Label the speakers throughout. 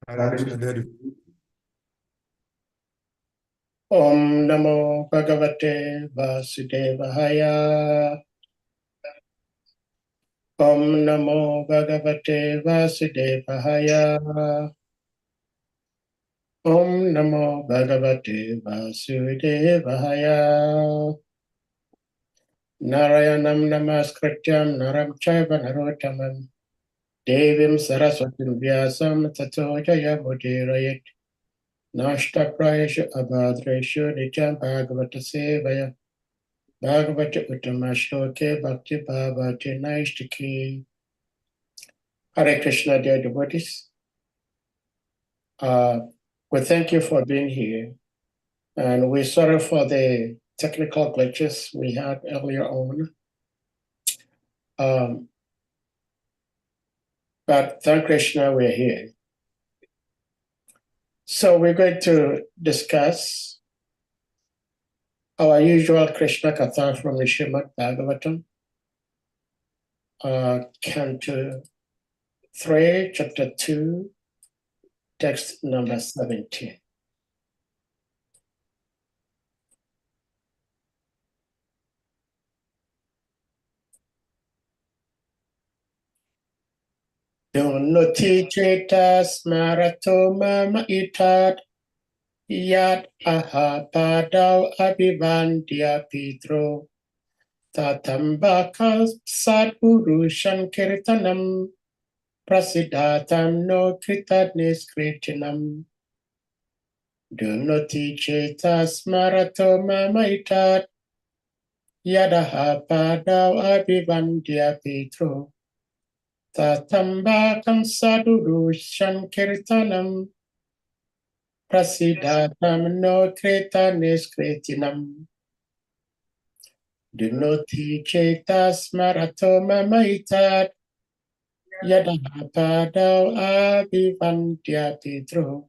Speaker 1: Om Namo Bhagavate Vasudevaya. Om Namo Bhagavate Vasudevaya. Om Namo Bhagavate Vasudevaya. Narayanam Namaskrityam Naram Chaiva Narottamam Devim Saraswatim Vyasam Tato Jayamudhirayat Nashtaprayashu Abhadreshu Nityam Bhagavata Sevaya Bhagavata Uttamashloke Bhakti Bhavati Naishtiki. Hare Krishna, dear devotees. We thank you for being here, and we're sorry for the technical glitches we had earlier on. But thank Krishna, we're here. So we're going to discuss our usual Krishna Katha from the Srimad Bhagavatam, Canto 3, Chapter 2, text number 17. Dunnoti cheta smarato mama itat yat aha padau abhivandya pitro tatambaka sat urushan kirtanam prasidatam no kritadniskritinam. Dunnoti cheta smarato mama itat yat aha padau abhivandya pitro Tatambakam sadurushan kirtanam prasidatam no kreta niskritinam. Dunnoti chetas marato mamaitat yadapadau abhivandya pitro.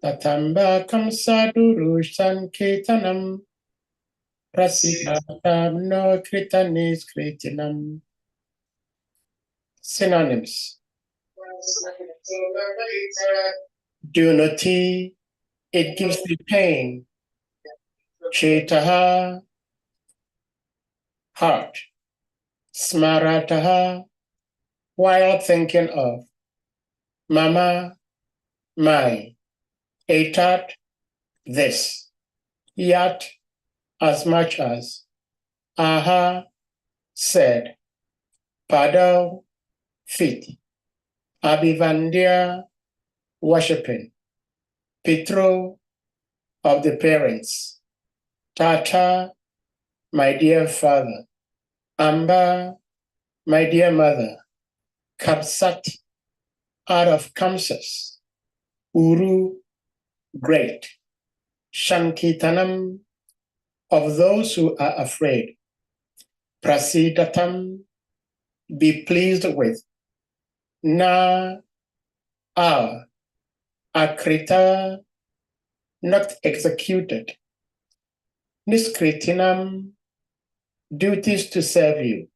Speaker 1: Tatambakam sadurushan kirtanam prasidatam no kreta niskritinam. Synonyms. Dunnoti, it gives me pain. Chetaha, heart. Smarataha, while thinking of. Mama, my. Etat, this. Yat, as much as. Aha, said. Padau, feet. Abhivandya, worshipping. Pitro, of the parents. Tata, my dear father. Amba, my dear mother. Kapsat, out of Kamsas. Uru, great. Shankitanam, of those who are afraid. Prasidatam, be pleased with. Na, our. Akrita, not executed. Niskritinam, duties to serve you.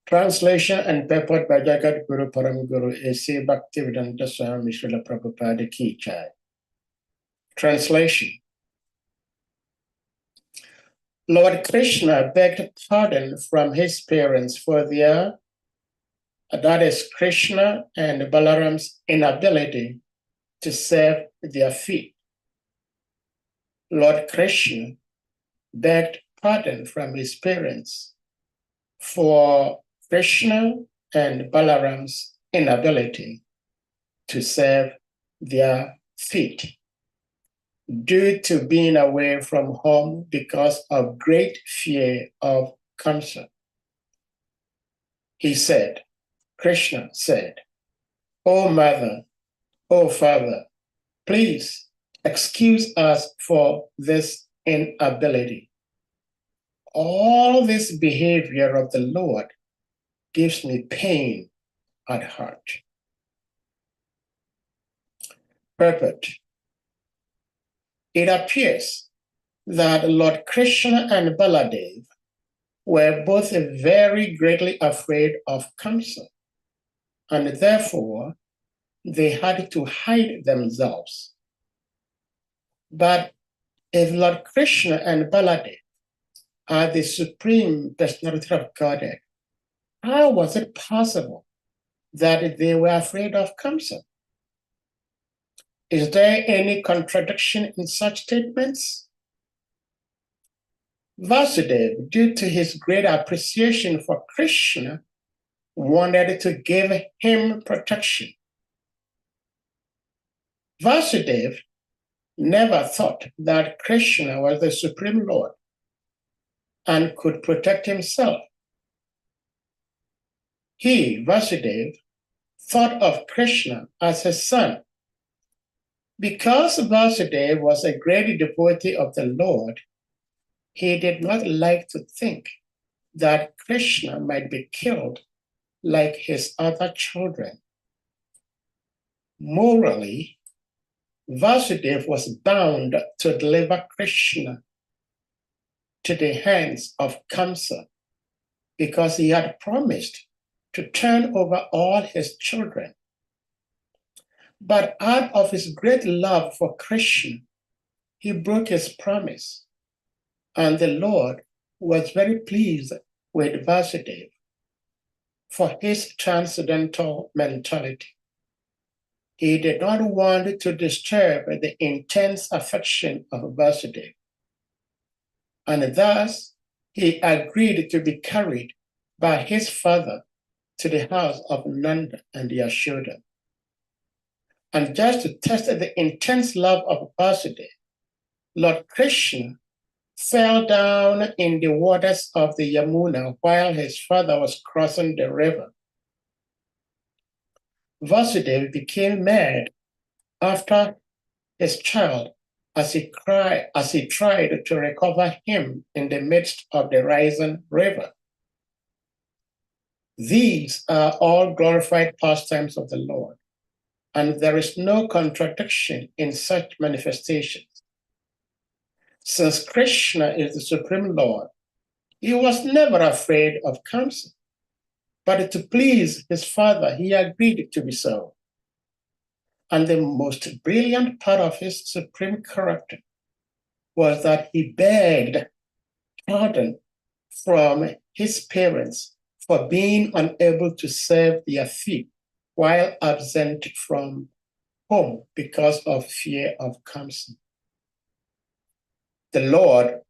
Speaker 1: Translation and purport by Jagat Guru Param Guru A.C. Bhaktivedanta Swami Srila Prabhupada Ki Jai. Translation. Lord Krishna begged pardon from his parents for their, that is Krishna and Balaram's inability to serve their feet. Lord Krishna begged pardon from his parents for Krishna and Balaram's inability to serve their feet due to being away from home because of great fear of Kamsa. He said, Krishna said, "O mother, O father, please excuse us for this inability. All this behavior of the Lord gives me pain at heart." Purport. It appears that Lord Krishna and Baladev were both very greatly afraid of Kamsa, and therefore they had to hide themselves. But if Lord Krishna and Baladev are the supreme personality of Godhead, how was it possible that they were afraid of Kamsa? Is there any contradiction in such statements? Vasudeva, due to his great appreciation for Krishna, wanted to give him protection. Vasudeva never thought that Krishna was the Supreme Lord and could protect himself. He, Vasudeva, thought of Krishna as his son. Because Vasudeva was a great devotee of the Lord, he did not like to think that Krishna might be killed like his other children. Morally, Vasudeva was bound to deliver Krishna to the hands of Kamsa because he had promised to turn over all his children. But out of his great love for Krishna, he broke his promise, and the Lord was very pleased with Vasudeva for his transcendental mentality. He did not want to disturb the intense affection of Vasudeva, and thus he agreed to be carried by his father to the house of Nanda and Yashoda. And just to test the intense love of Vasudeva, Lord Krishna fell down in the waters of the Yamuna while his father was crossing the river. Vasudeva became mad after his child as he tried to recover him in the midst of the rising river. These are all glorified pastimes of the Lord, and there is no contradiction in such manifestations. Since Krishna is the Supreme Lord, he was never afraid of Kamsa, but to please his father, he agreed to be so. And the most brilliant part of his supreme character was that he begged pardon from his parents for being unable to serve their feet while absent from home because of fear of Kamsa. The Lord,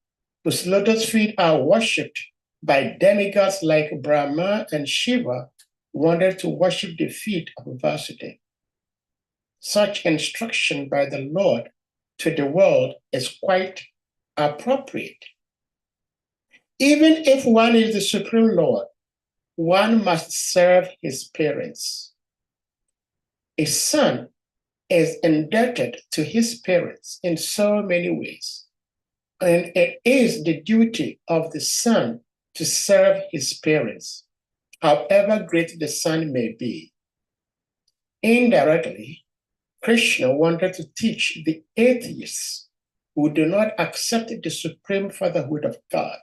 Speaker 1: whose lotus feet are worshipped by demigods like Brahma and Shiva, wanted to worship the feet of Vasudeva. Such instruction by the Lord to the world is quite appropriate. Even if one is the Supreme Lord, one must serve his parents. A son is indebted to his parents in so many ways, and it is the duty of the son to serve his parents, however great the son may be. Indirectly, Krishna wanted to teach the atheists who do not accept the supreme fatherhood of God,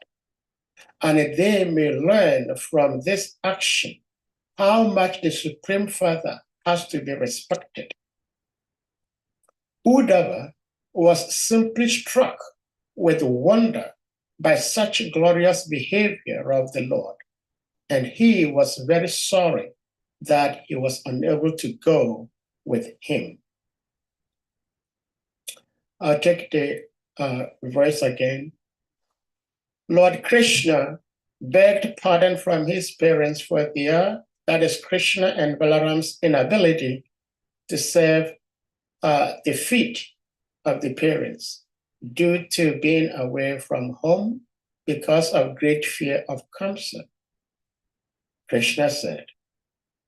Speaker 1: and they may learn from this action how much the Supreme Father has to be respected. Uddhava was simply struck with wonder by such glorious behavior of the Lord, and he was very sorry that he was unable to go with him. I'll take the verse again. Lord Krishna begged pardon from his parents for their, that is Krishna and Balaram's inability to serve the feet of the parents due to being away from home because of great fear of Kamsa. Krishna said,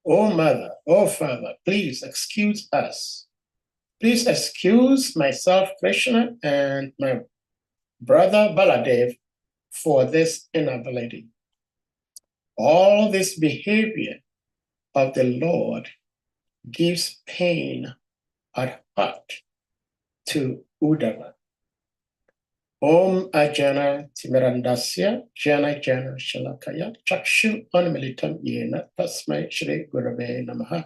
Speaker 1: "Oh mother, oh father, please excuse us. Please excuse myself, Krishna, and my brother Baladev for this inability." All this behavior of the Lord gives pain at heart to Uddhava. Om Ajana Timirandasya Jana Jana Shalakaya Chakshu Anmilitam Yena Tasmai Shri Gurave Namaha.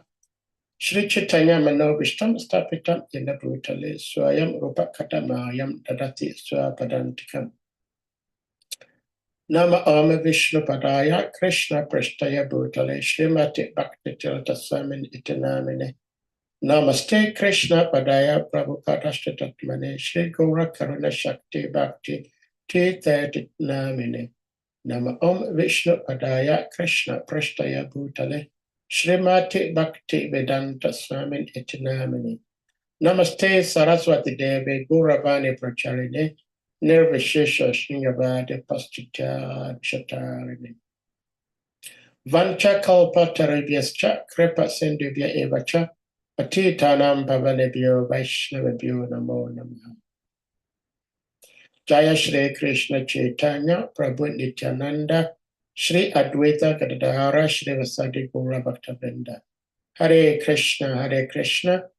Speaker 1: Shri Chaitanya Manobishtam Stapitam Yena Brutale Swayam Rupa Katamayam Dadati Swapadantikam. Nama Om Vishnu Padaya Krishna Prashtaya Bhutale Srimati Bhakti Tirtha Swamin Itinamine. Namaste Krishna Padaya Prabhupada Tatmane Shri Gaura Karuna Shakti Bhakti Tirtha Namine. Nama Om Vishnu Padaya Krishna Prashtaya Bhutale Srimati Bhakti Vedanta Swamin Itinamine. Namaste Saraswati Devi Gauravani Pracharine Nirvishesha Sringavadi Pastita Chatarini. Vancha Kalpa Taribhyascha Kripa Sindhuvya Evacha Patitanam Pavanebhyo Vaishnavabhyo Namo Namaha. Jaya Shri Krishna Chaitanya Prabhu Nityananda Shri Advaita Gadadhara Shri Vasadi Gaura Bhaktavrinda. Hare Krishna, Krishna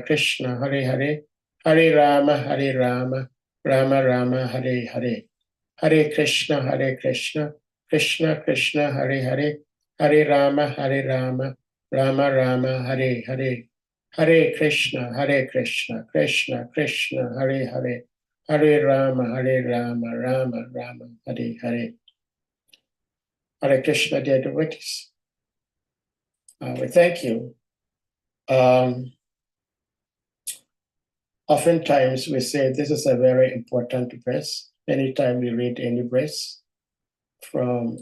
Speaker 1: Krishna, Hare Hare, Hare Rama, Rama Rama, Hare Hare. Hare Krishna, Krishna Krishna, Hare Hare, Hare Rama, Rama Rama, Hare Hare. Hare Krishna, Krishna Krishna, Hare Hare, Hare Rama, Rama Rama, Hare Hare. Hare Krishna, dear devotees. We thank you. Oftentimes we say this is a very important verse. Anytime we read any verse,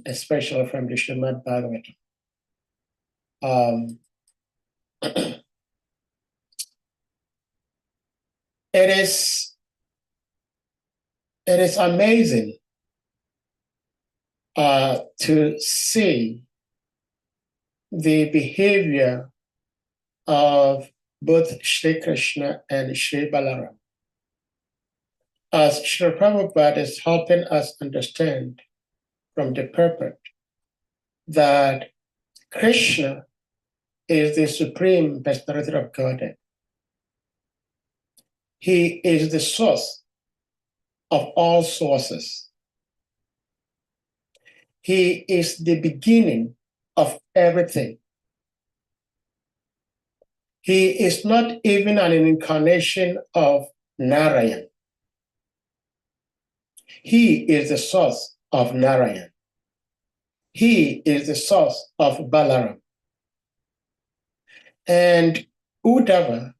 Speaker 1: especially from the Srimad Bhagavatam. It is amazing to see the behavior of both Shri Krishna and Shri Balaram, as Shri Prabhupada is helping us understand from the purport that Krishna is the supreme personality of Godhead. He is the source of all sources. He is the beginning of everything. He is not even an incarnation of Narayan. He is the source of Narayan. He is the source of Balaram. And Uddhava,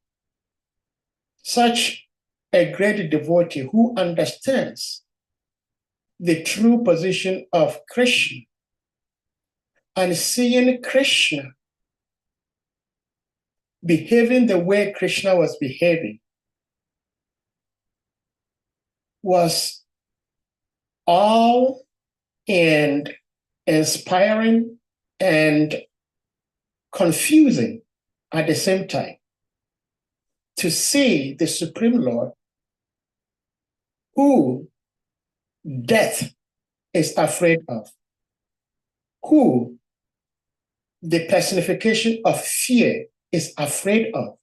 Speaker 1: such a great devotee who understands the true position of Krishna and seeing Krishna behaving the way Krishna was behaving, was all and inspiring and confusing at the same time. To see the Supreme Lord, who death is afraid of, who the personification of fear is afraid of,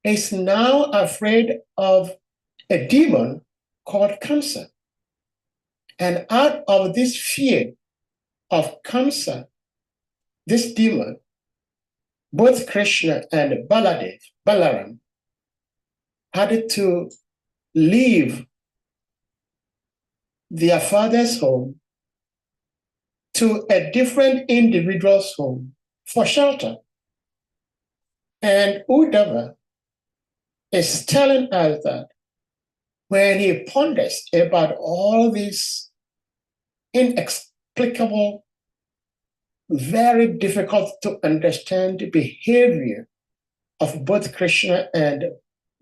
Speaker 1: is now afraid of a demon called Kamsa. And out of this fear of Kamsa, this demon, both Krishna and Balaram had to leave their father's home to a different individual's home for shelter. And Uddhava is telling us that when he ponders about all these inexplicable, very difficult to understand behavior of both Krishna and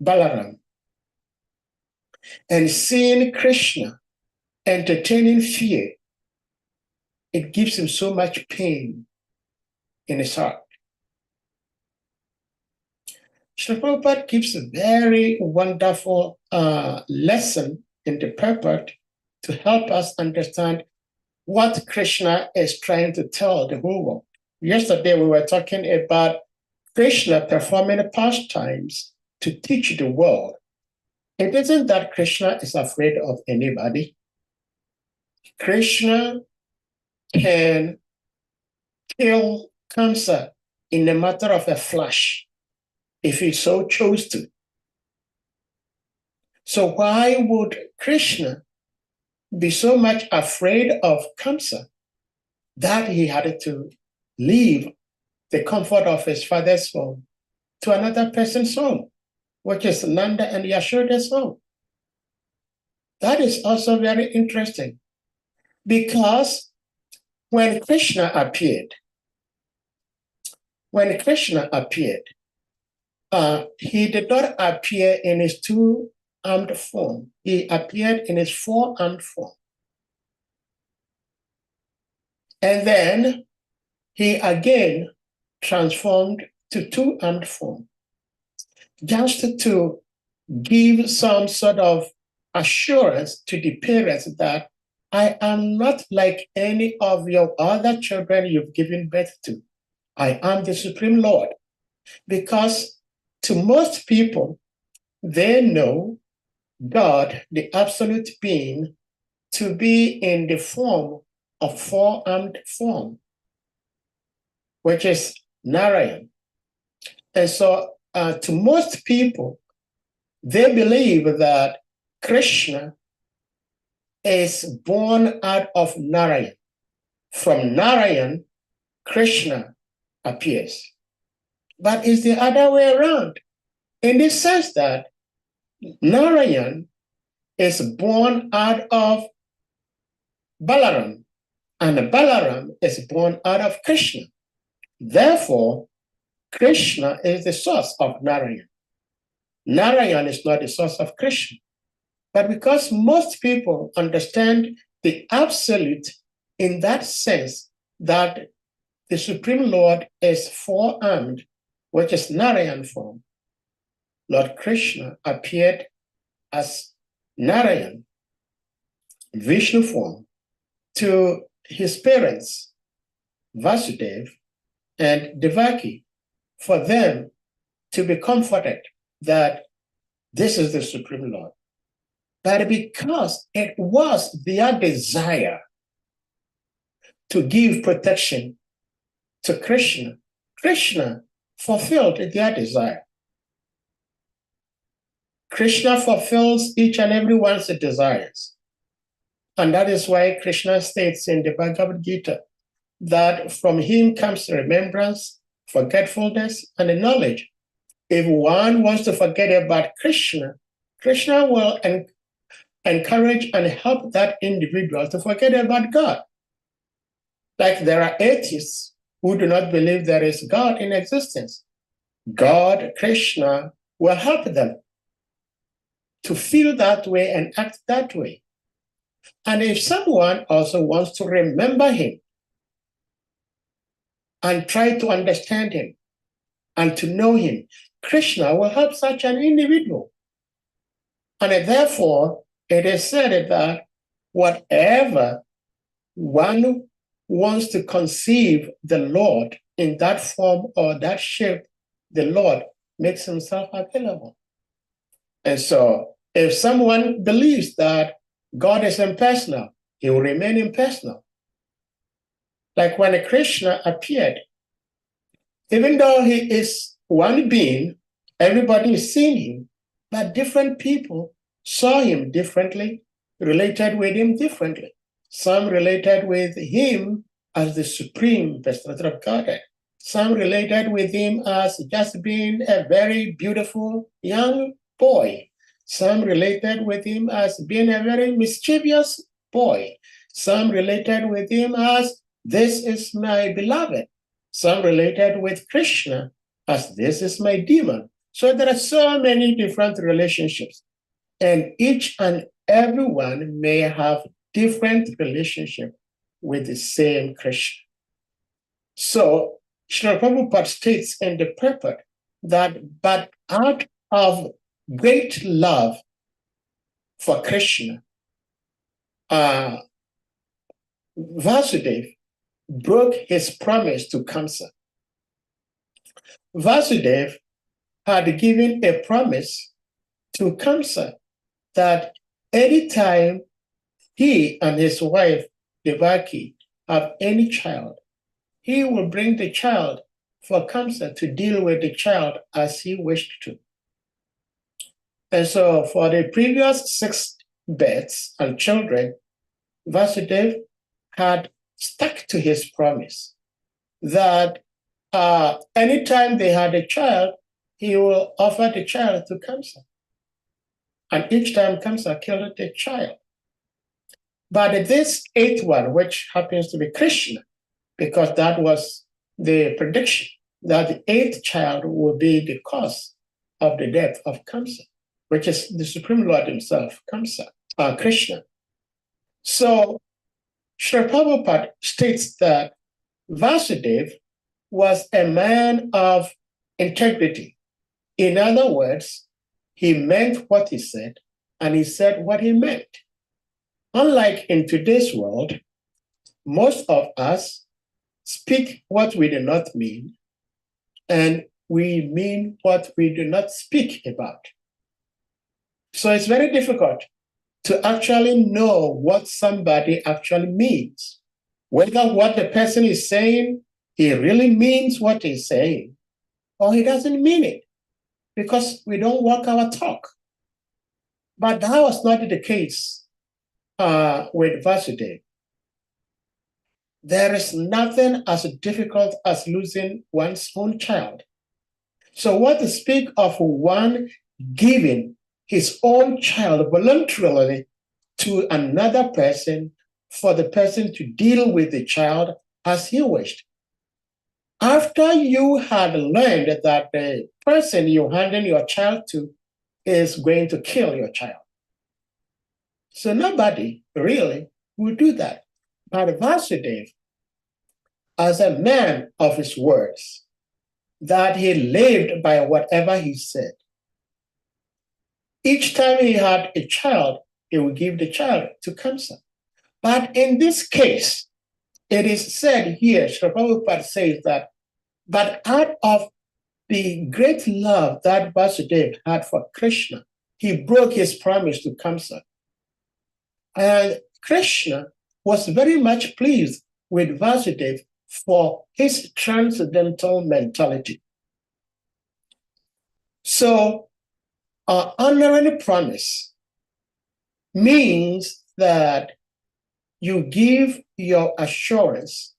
Speaker 1: Balaram, and seeing Krishna entertaining fear, it gives him so much pain in his heart. Srila Prabhupada gives a very wonderful lesson in the purport to help us understand what Krishna is trying to tell the whole world. Yesterday, we were talking about Krishna performing pastimes to teach the world. It isn't that Krishna is afraid of anybody. Krishna can kill Kamsa in a matter of a flash, if he so chose to. So why would Krishna be so much afraid of Kamsa that he had to leave the comfort of his father's home to another person's home, which is Nanda and Yashoda's home? That is also very interesting, because when Krishna appeared, he did not appear in his two-armed form. He appeared in his four-armed form. And then he again transformed to two-armed form, just to give some sort of assurance to the parents that I am not like any of your other children you've given birth to. I am the Supreme Lord. Because to most people, they know God, the absolute being, to be in the form of four-armed form, which is Narayan. And so to most people, they believe that Krishna is born out of Narayan. From Narayan, Krishna appears. But it's the other way around, in the sense that Narayan is born out of Balaram, and Balaram is born out of Krishna. Therefore, Krishna is the source of Narayan. Narayan is not the source of Krishna. But because most people understand the absolute in that sense that the Supreme Lord is four-armed, which is Narayan form, Lord Krishna appeared as Narayan, Vishnu form, to his parents, Vasudeva and Devaki, for them to be comforted that this is the Supreme Lord. But because it was their desire to give protection to Krishna, Krishna fulfilled their desire. Krishna fulfills each and every one's desires. And that is why Krishna states in the Bhagavad Gita that from him comes remembrance, forgetfulness, and knowledge. If one wants to forget about Krishna, Krishna will encourage and help that individual to forget about God. Like there are atheists who do not believe there is God in existence. God, Krishna, will help them to feel that way and act that way. And if someone also wants to remember him and try to understand him and to know him, Krishna will help such an individual. And therefore, it is said that whatever one wants to conceive the Lord in that form or that shape, the Lord makes himself available. And so if someone believes that God is impersonal, he will remain impersonal. Like when Krishna appeared, even though he is one being, everybody is seeing him, but different people saw him differently, related with him differently. Some related with him as the supreme personality of Godhead. Some related with him as just being a very beautiful young boy. Some related with him as being a very mischievous boy. Some related with him as, this is my beloved. Some related with Krishna as, this is my demon. So there are so many different relationships. And each and every one may have different relationship with the same Krishna. So Srila Prabhupada states in the purport that, but out of great love for Krishna, Vasudeva broke his promise to Kamsa. Vasudeva had given a promise to Kamsa that anytime he and his wife Devaki have any child, he will bring the child for Kamsa to deal with the child as he wished to. And so for the previous 6 births and children, Vasudeva had stuck to his promise that anytime they had a child, he will offer the child to Kamsa. And each time Kamsa killed the child. But this 8th one, which happens to be Krishna, because that was the prediction, that the 8th child will be the cause of the death of Kamsa, which is the Supreme Lord himself, Kamsa, Krishna. So Srila Prabhupada states that Vasudeva was a man of integrity. In other words, he meant what he said, and he said what he meant. Unlike in today's world, most of us speak what we do not mean, and we mean what we do not speak about. So it's very difficult to actually know what somebody actually means, whether what the person is saying, he really means what he's saying, or he doesn't mean it, because we don't walk our talk. But that was not the case with Vasudeva. There is nothing as difficult as losing one's own child. So what to speak of one giving his own child voluntarily to another person for the person to deal with the child as he wished. After you had learned that the person you're handing your child to is going to kill your child. So nobody really will do that. But Vasudeva, as a man of his words, that he lived by whatever he said. Each time he had a child, he would give the child to Kamsa. But in this case, it is said here, Srila Prabhupada says that, but out of the great love that Vasudeva had for Krishna, he broke his promise to Kamsa. And Krishna was very much pleased with Vasudeva for his transcendental mentality. So, honoring a promise means that you give your assurance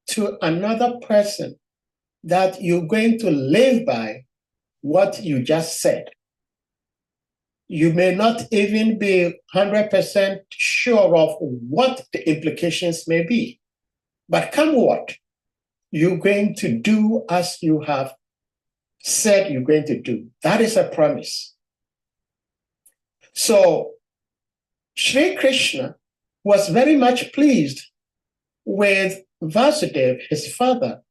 Speaker 1: to another person that you're going to live by what you just said. You may not even be 100% sure of what the implications may be. But come what, you're going to do as you have said you're going to do. That is a promise. So Sri Krishna was very much pleased with Vasudeva, his father,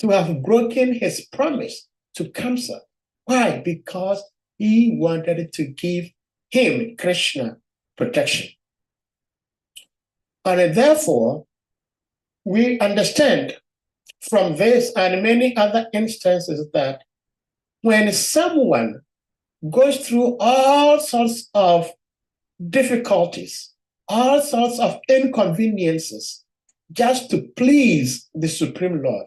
Speaker 1: to have broken his promise to Kamsa. Why? Because he wanted to give him, Krishna, protection. And therefore, we understand from this and many other instances that when someone goes through all sorts of difficulties, all sorts of inconveniences, just to please the Supreme Lord,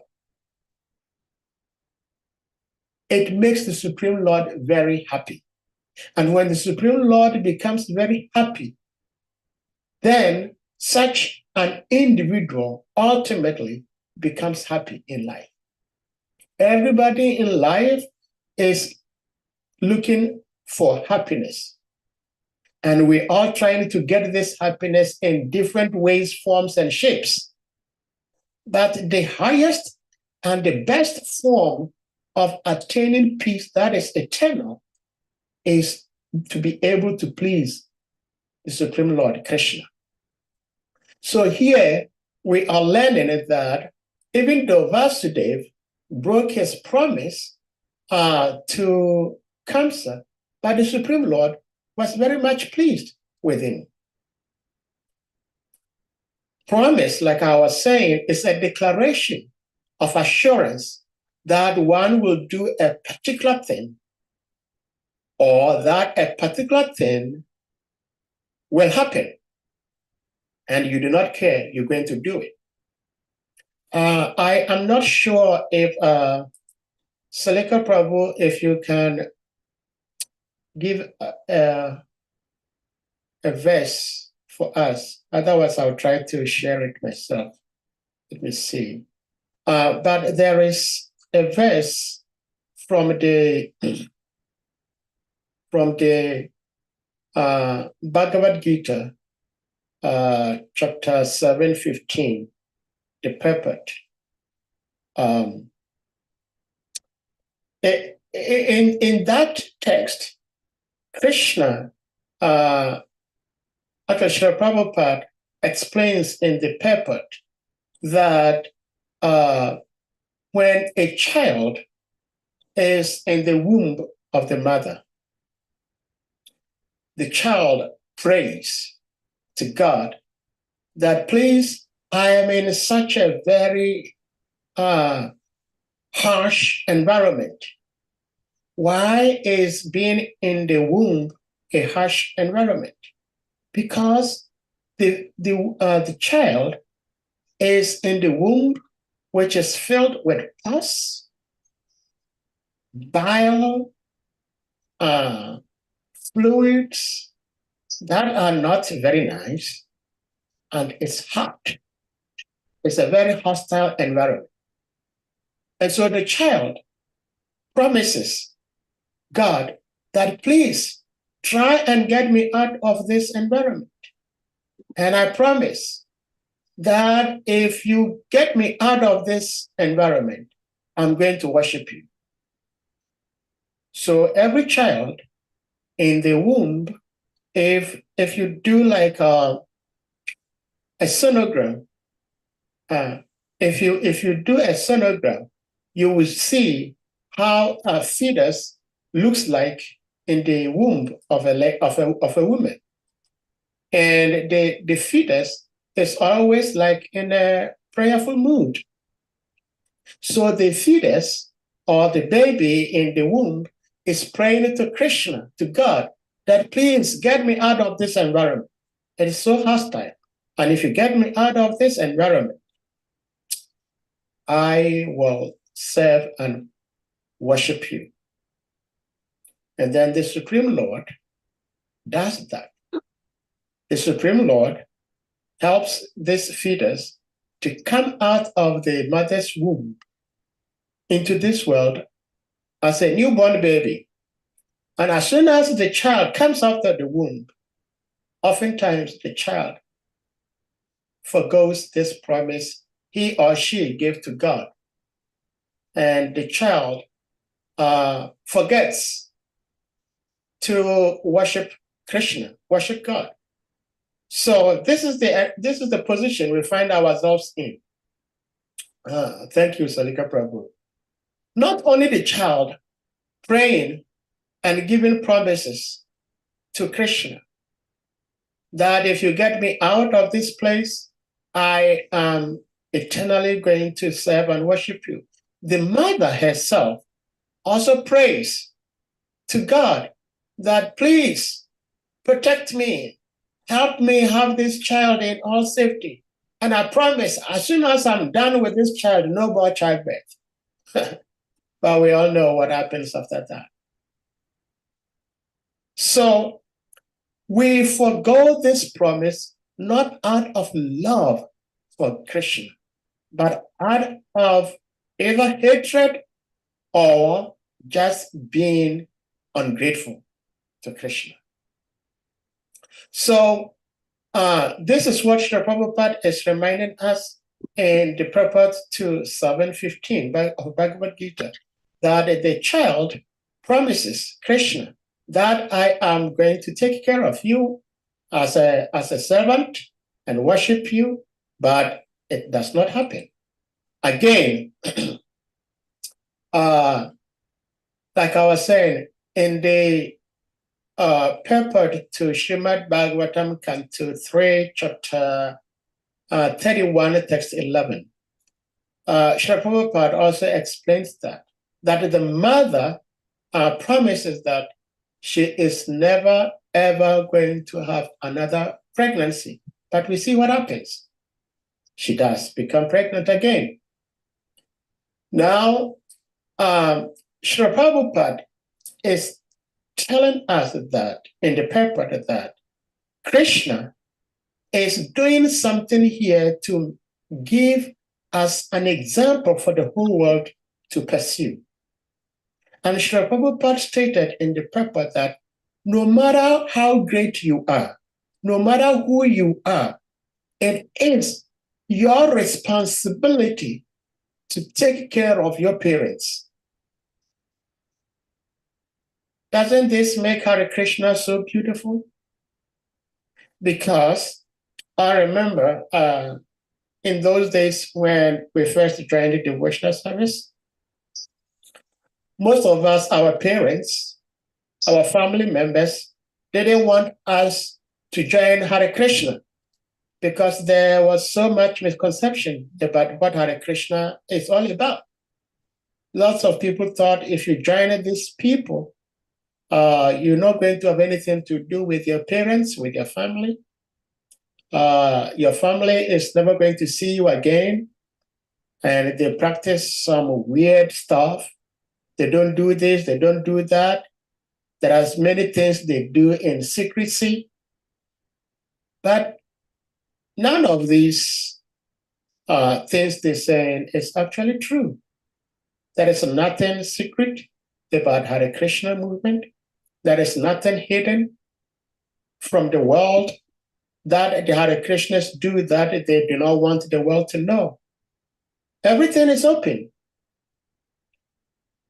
Speaker 1: it makes the Supreme Lord very happy. And when the Supreme Lord becomes very happy, then such an individual ultimately becomes happy in life. Everybody in life is looking for happiness. And we're all trying to get this happiness in different ways, forms, and shapes. But the highest and the best form of attaining peace that is eternal is to be able to please the Supreme Lord, Krishna. So here we are learning that even though Vasudeva broke his promise to Kamsa, but the Supreme Lord was very much pleased with him. Promise, like I was saying, is a declaration of assurance that one will do a particular thing, or that a particular thing will happen, and you do not care, you're going to do it. I am not sure if Salika Prabhu, if you can give a verse for us. Otherwise, I'll try to share it myself. Let me see. But there is a verse from the Bhagavad Gita, chapter 7:15, the purport. In that text, Krishna, actually Srila Prabhupada explains in the purport that when a child is in the womb of the mother, the child prays to God that, please, I am in such a very harsh environment. Why is being in the womb a harsh environment? Because the child is in the womb, which is filled with pus, bile, fluids that are not very nice, and it's hot. It's a very hostile environment. And so the child promises God that, please try and get me out of this environment. And I promise that if you get me out of this environment, I'm going to worship you. So every child in the womb, if you do like a sonogram, if you do a sonogram, you will see how a fetus looks like in the womb of a woman. And the fetus is always like in a prayerful mood. So the fetus or the baby in the womb is praying to Krishna, to God, that please get me out of this environment. It is so hostile. And if you get me out of this environment, I will serve and worship you. And then the Supreme Lord does that. The Supreme Lord helps this fetus to come out of the mother's womb into this world as a newborn baby. And as soon as the child comes out of the womb, oftentimes the child forgoes this promise he or she gave to God. And the child forgets to worship Krishna, worship God. So this is the position we find ourselves in. Thank you, Salika Prabhu. Not only the child praying and giving promises to Krishna that if you get me out of this place, I am eternally going to serve and worship you. The mother herself also prays to God that, please protect me, help me have this child in all safety. And I promise, as soon as I'm done with this child, no more childbirth. But we all know what happens after that. So we forgo this promise not out of love for Krishna, but out of either hatred or just being ungrateful to Krishna. So this is what Srila Prabhupada is reminding us in the purport to 7:15 of Bhagavad Gita, that the child promises Krishna that I am going to take care of you as a servant and worship you, but it does not happen. Again, like I was saying, in the purport to Srimad Bhagavatam, Canto 3, chapter 31, text 11, Srila Prabhupada also explains that the mother promises that she is never, ever going to have another pregnancy. But we see what happens. She does become pregnant again. Now, Srila Prabhupada is telling us that in the purport that Krishna is doing something here to give us an example for the whole world to pursue. And Srila Prabhupada stated in the purport that no matter how great you are, no matter who you are, it is your responsibility to take care of your parents. Doesn't this make Hare Krishna so beautiful? Because I remember in those days when we first joined the devotional service, most of us, our parents, our family members, they didn't want us to join Hare Krishna because there was so much misconception about what Hare Krishna is all about. Lots of people thought if you join these people, you're not going to have anything to do with your parents, with your family. Your family is never going to see you again. And they practice some weird stuff. They don't do this, they don't do that. There are many things they do in secrecy. But none of these things they're saying is actually true. There is nothing secret about Hare Krishna movement. There is nothing hidden from the world that the Hare Krishnas do that they do not want the world to know. Everything is open.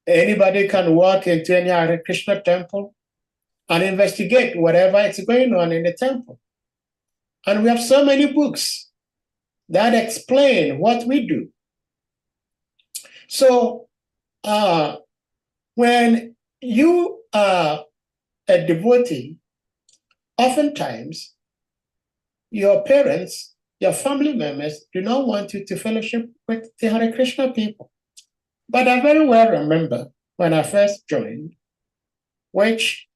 Speaker 1: Anybody can walk into any Hare Krishna temple and investigate whatever is going on in the temple. And we have so many books that explain what we do. So when you are a devotee, oftentimes your parents, your family members do not want you to fellowship with the Hare Krishna people. But I very well remember when I first joined, which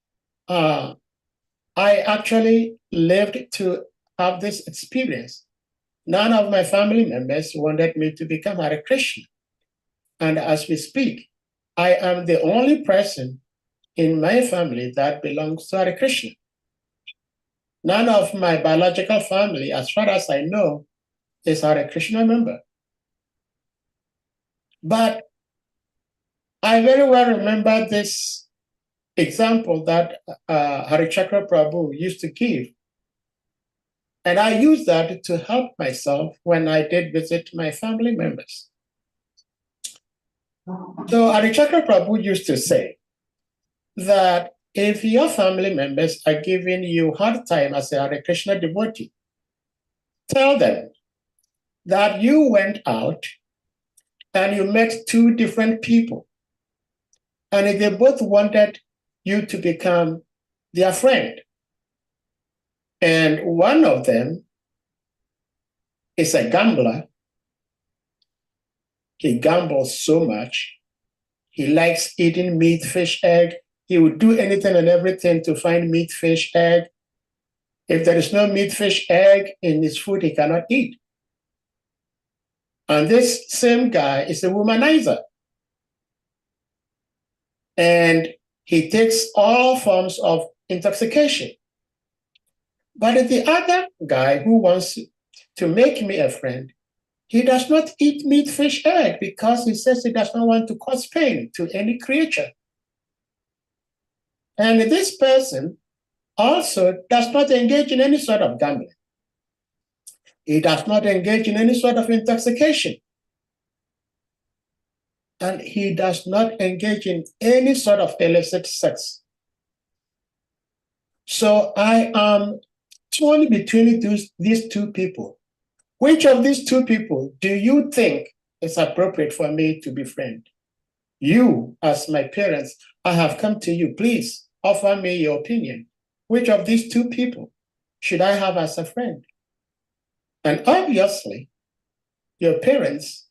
Speaker 1: I actually lived to have this experience. None of my family members wanted me to become Hare Krishna. And as we speak, I am the only person in my family that belongs to Hare Krishna. None of my biological family, as far as I know, is Hare Krishna member. But I very well remember this example that Harichakra Prabhu used to give. And I used that to help myself when I did visit my family members. So Harichakra Prabhu used to say that if your family members are giving you hard time as a Hare Krishna devotee, tell them that you went out and you met two different people, and they both wanted you to become their friend. And one of them is a gambler. He gambles so much. He likes eating meat, fish, egg. He would do anything and everything to find meat, fish, egg. If there is no meat, fish, egg in his food, he cannot eat. And this same guy is a womanizer. And he takes all forms of intoxication. But the other guy who wants to make me a friend, he does not eat meat, fish, egg because he says he does not want to cause pain to any creature. And this person also does not engage in any sort of gambling. He does not engage in any sort of intoxication. And he does not engage in any sort of illicit sex. So I am torn between these two people. Which of these two people do you think is appropriate for me to befriend? You, as my parents, I have come to you. Please offer me your opinion. Which of these two people should I have as a friend? And obviously, your parents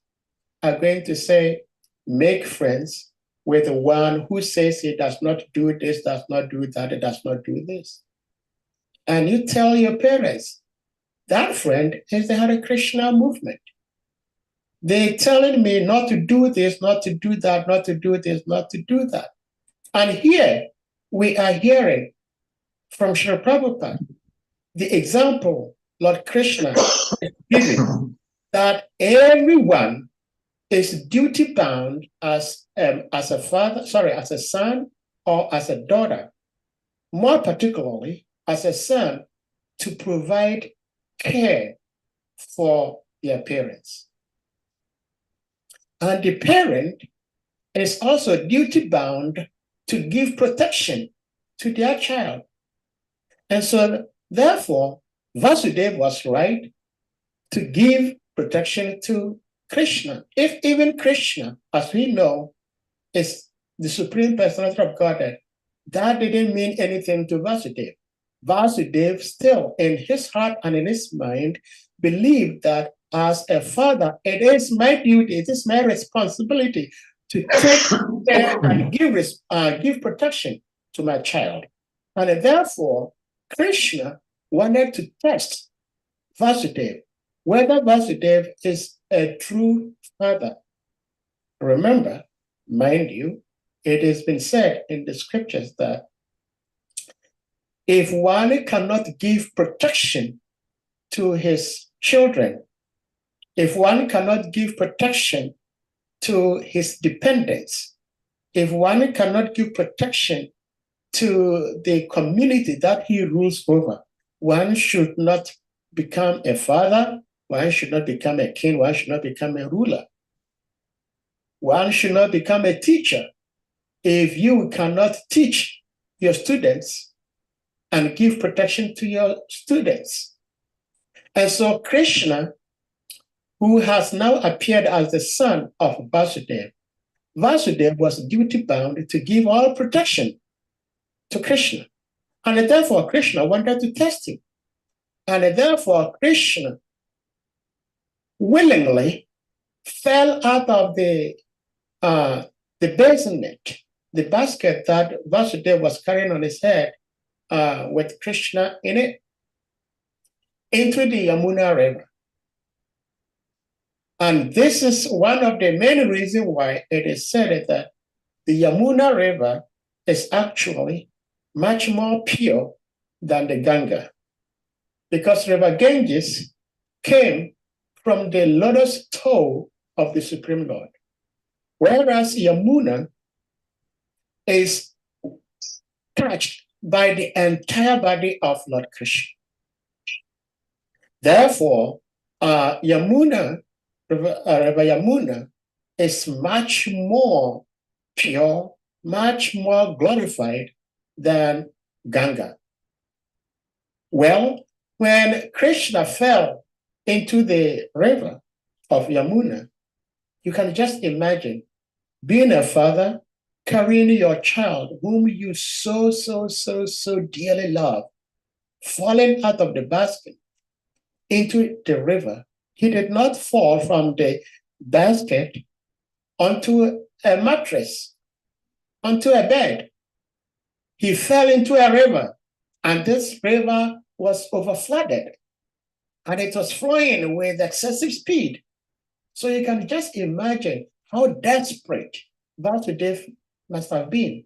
Speaker 1: are going to say, make friends with the one who says he does not do this, does not do that, it does not do this. And you tell your parents, that friend is the Hare Krishna movement. They're telling me not to do this, not to do that, not to do this, not to do that. And here we are hearing from Srila Prabhupada the example Lord Krishna is giving that everyone is duty bound as a father, as a son or as a daughter, more particularly as a son, to provide care for their parents. And the parent is also duty bound to give protection to their child. And so, therefore, Vasudeva was right to give protection to Krishna. If even Krishna, as we know, is the Supreme Personality of Godhead, that didn't mean anything to Vasudeva. Vasudeva still, in his heart and in his mind, believed that as a father, it is my duty, it is my responsibility to take care and give protection to my child. And therefore, Krishna wanted to test Vasudeva, whether Vasudeva is a true father. Remember, mind you, it has been said in the scriptures that if one cannot give protection to his children, if one cannot give protection to his dependents, if one cannot give protection to the community that he rules over, one should not become a father, one should not become a king, one should not become a ruler. One should not become a teacher if you cannot teach your students and give protection to your students. And so Krishna, who has now appeared as the son of Vasudeva, Vasudeva was duty bound to give all protection to Krishna. And therefore Krishna wanted to test him. And therefore Krishna willingly fell out of the bassinet, the basket that Vasudeva was carrying on his head with Krishna in it, into the Yamuna River. And this is one of the main reasons why it is said that the Yamuna River is actually much more pure than the Ganga, because River Ganges came from the lotus toe of the Supreme Lord, whereas Yamuna is touched by the entire body of Lord Krishna. Therefore, River Yamuna is much more pure, much more glorified than Ganga. Well, when Krishna fell into the river of Yamuna, you can just imagine being a father, carrying your child whom you so dearly love, falling out of the basket into the river. He did not fall from the basket onto a mattress, onto a bed. He fell into a river, and this river was overflooded, and it was flowing with excessive speed. So you can just imagine how desperate Vasudeva must have been,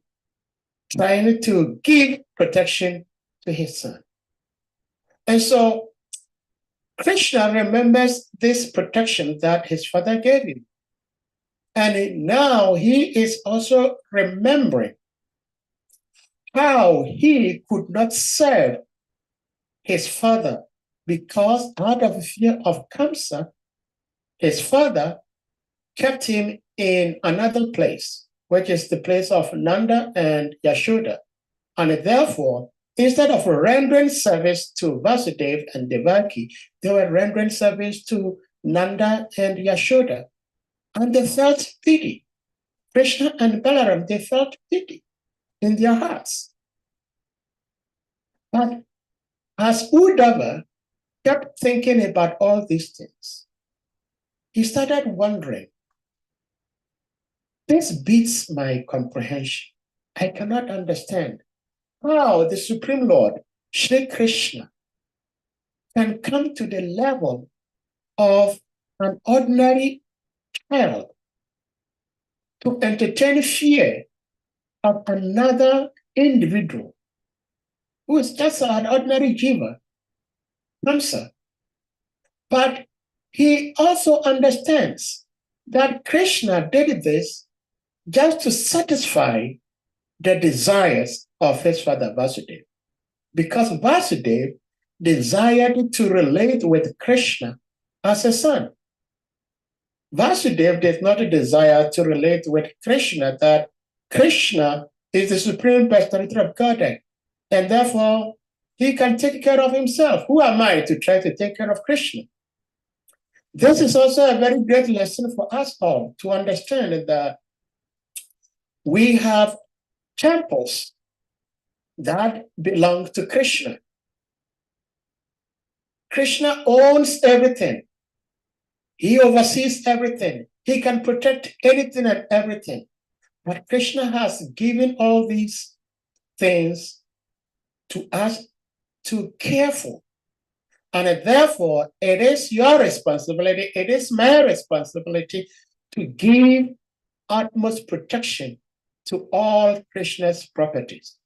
Speaker 1: trying to give protection to his son. And so Krishna remembers this protection that his father gave him. And now he is also remembering how he could not serve his father because out of fear of Kamsa, his father kept him in another place, which is the place of Nanda and Yashoda. And therefore, instead of rendering service to Vasudeva and Devaki, they were rendering service to Nanda and Yashoda. And they felt pity. Krishna and Balaram, they felt pity in their hearts. But as Uddhava kept thinking about all these things, he started wondering, this beats my comprehension. I cannot understand how the Supreme Lord, Shri Krishna, can come to the level of an ordinary child to entertain fear of another individual who is just an ordinary jiva, Kamsa. But he also understands that Krishna did this just to satisfy the desires of his father Vasudeva, because Vasudeva desired to relate with Krishna as a son. Vasudeva did not desire to relate with Krishna, that Krishna is the supreme personality of Godhead, and therefore he can take care of himself. Who am I to try to take care of Krishna? This is also a very great lesson for us all to understand that we have temples that belong to Krishna. Krishna owns everything. He oversees everything. He can protect anything and everything. But Krishna has given all these things to us to care for. And therefore, it is your responsibility, it is my responsibility to give utmost protection to all Krishna's properties.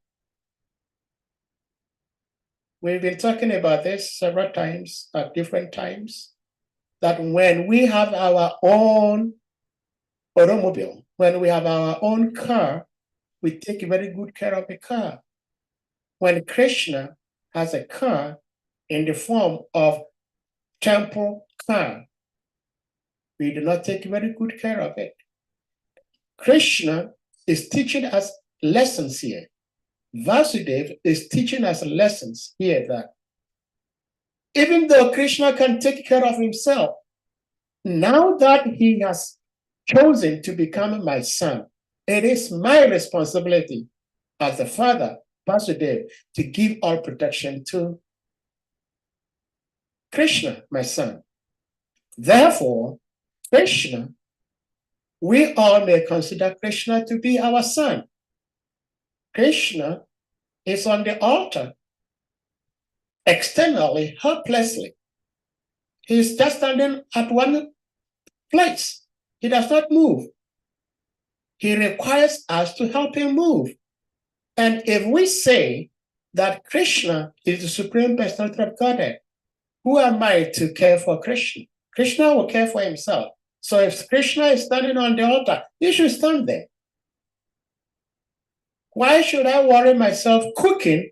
Speaker 1: We've been talking about this several times at different times, that when we have our own automobile, when we have our own car, we take very good care of the car. When Krishna has a car in the form of temple car, we do not take very good care of it. Krishna is teaching us lessons here. Vasudeva is teaching us lessons here that even though Krishna can take care of himself, now that he has chosen to become my son, it is my responsibility as the father, Vasudeva, to give all protection to Krishna, my son. Therefore, Krishna, we all may consider Krishna to be our son. Krishna is on the altar, externally, helplessly. He is just standing at one place. He does not move. He requires us to help him move. And if we say that Krishna is the supreme personality of Godhead, who am I to care for Krishna? Krishna will care for himself. So if Krishna is standing on the altar, he should stand there. Why should I worry myself cooking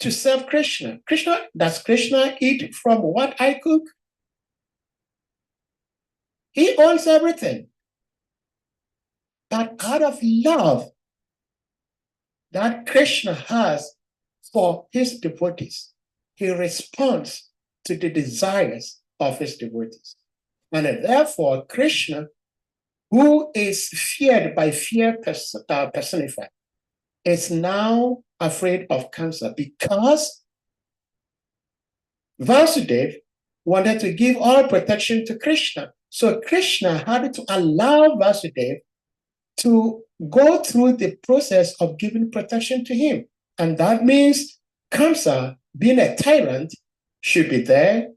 Speaker 1: to serve Krishna? Does Krishna eat from what I cook? He owns everything. But out of love that Krishna has for his devotees, he responds to the desires of his devotees. And therefore, Krishna, who is feared by fear personified, is now afraid of Kamsa because Vasudeva wanted to give all protection to Krishna. So Krishna had to allow Vasudeva to go through the process of giving protection to him. And that means Kamsa, being a tyrant, should be there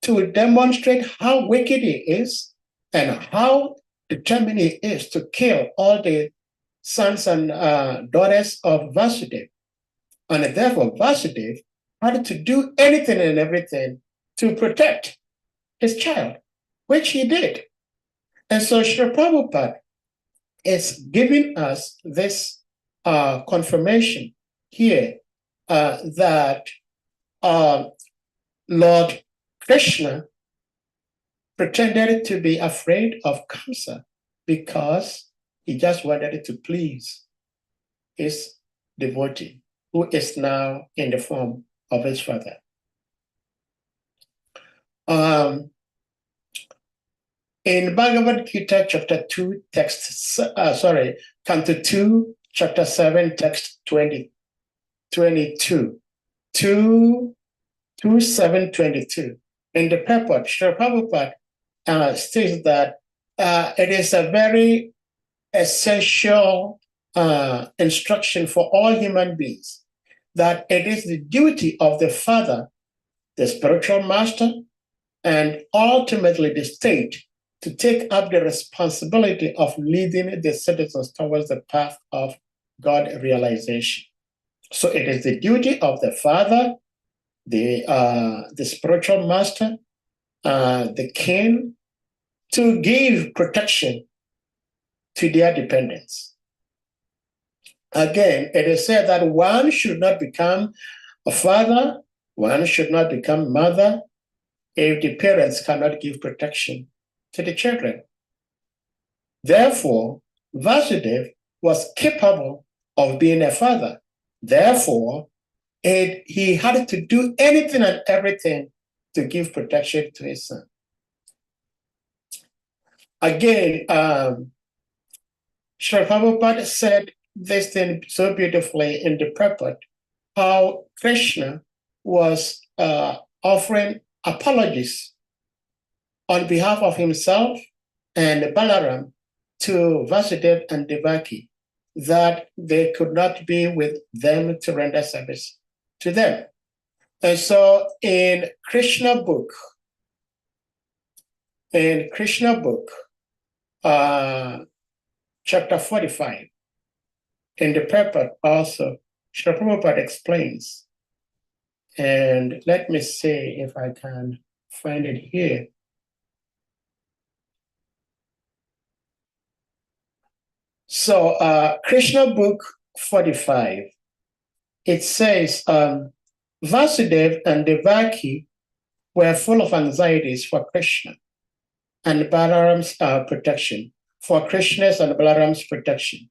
Speaker 1: to demonstrate how wicked he is and how determined he is to kill all the sons and daughters of Vasudeva. And therefore, Vasudeva had to do anything and everything to protect his child, which he did. And so Srila Prabhupada is giving us this confirmation here that Lord Krishna pretended to be afraid of Kamsa because he just wanted to please his devotee, who is now in the form of his father. In Bhagavad Gita, chapter 2, Canto 2, chapter 7, text 22, 722. In the purport, Srila Prabhupada states that it is a very essential instruction for all human beings, that it is the duty of the father, the spiritual master, and ultimately the state to take up the responsibility of leading the citizens towards the path of God realization. So it is the duty of the father, the spiritual master, the king, to give protection to their dependents. Again, it is said that one should not become a father, one should not become mother if the parents cannot give protection to the children. Therefore, Vasudeva was capable of being a father. Therefore, he had to do anything and everything to give protection to his son. Again, Sri Prabhupada said this thing so beautifully in the purport, how Krishna was offering apologies on behalf of himself and Balaram to Vasudeva and Devaki, that they could not be with them to render service to them. And so in Krishna book, chapter 45, in the purport also, Srila Prabhupada explains, and let me see if I can find it here. So Krishna book 45, it says, Vasudeva and Devaki were full of anxieties for Krishna and Balaram's protection, for Krishna's and Balaram's protection,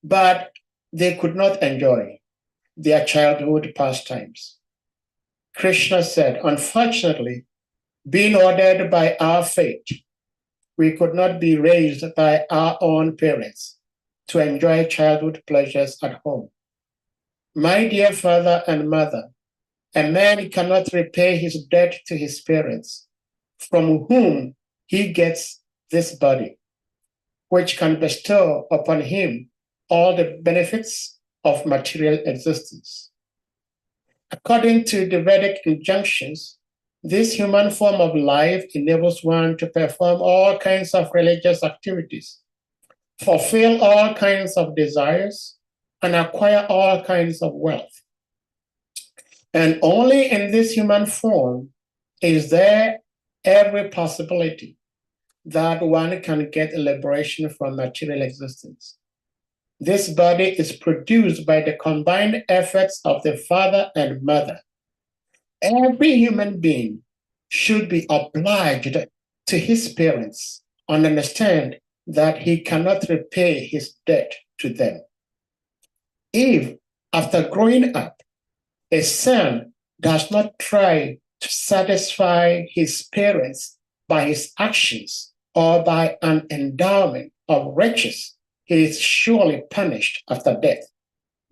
Speaker 1: but they could not enjoy their childhood pastimes. Krishna said, unfortunately, being ordered by our fate, we could not be raised by our own parents to enjoy childhood pleasures at home. My dear father and mother, a man cannot repay his debt to his parents, from whom he gets this body, which can bestow upon him all the benefits of material existence. According to the Vedic injunctions, this human form of life enables one to perform all kinds of religious activities, fulfill all kinds of desires, and acquire all kinds of wealth. And only in this human form is there every possibility that one can get liberation from material existence. This body is produced by the combined efforts of the father and mother. Every human being should be obliged to his parents and understand that he cannot repay his debt to them. If, after growing up, a son does not try to satisfy his parents by his actions or by an endowment of riches, he is surely punished after death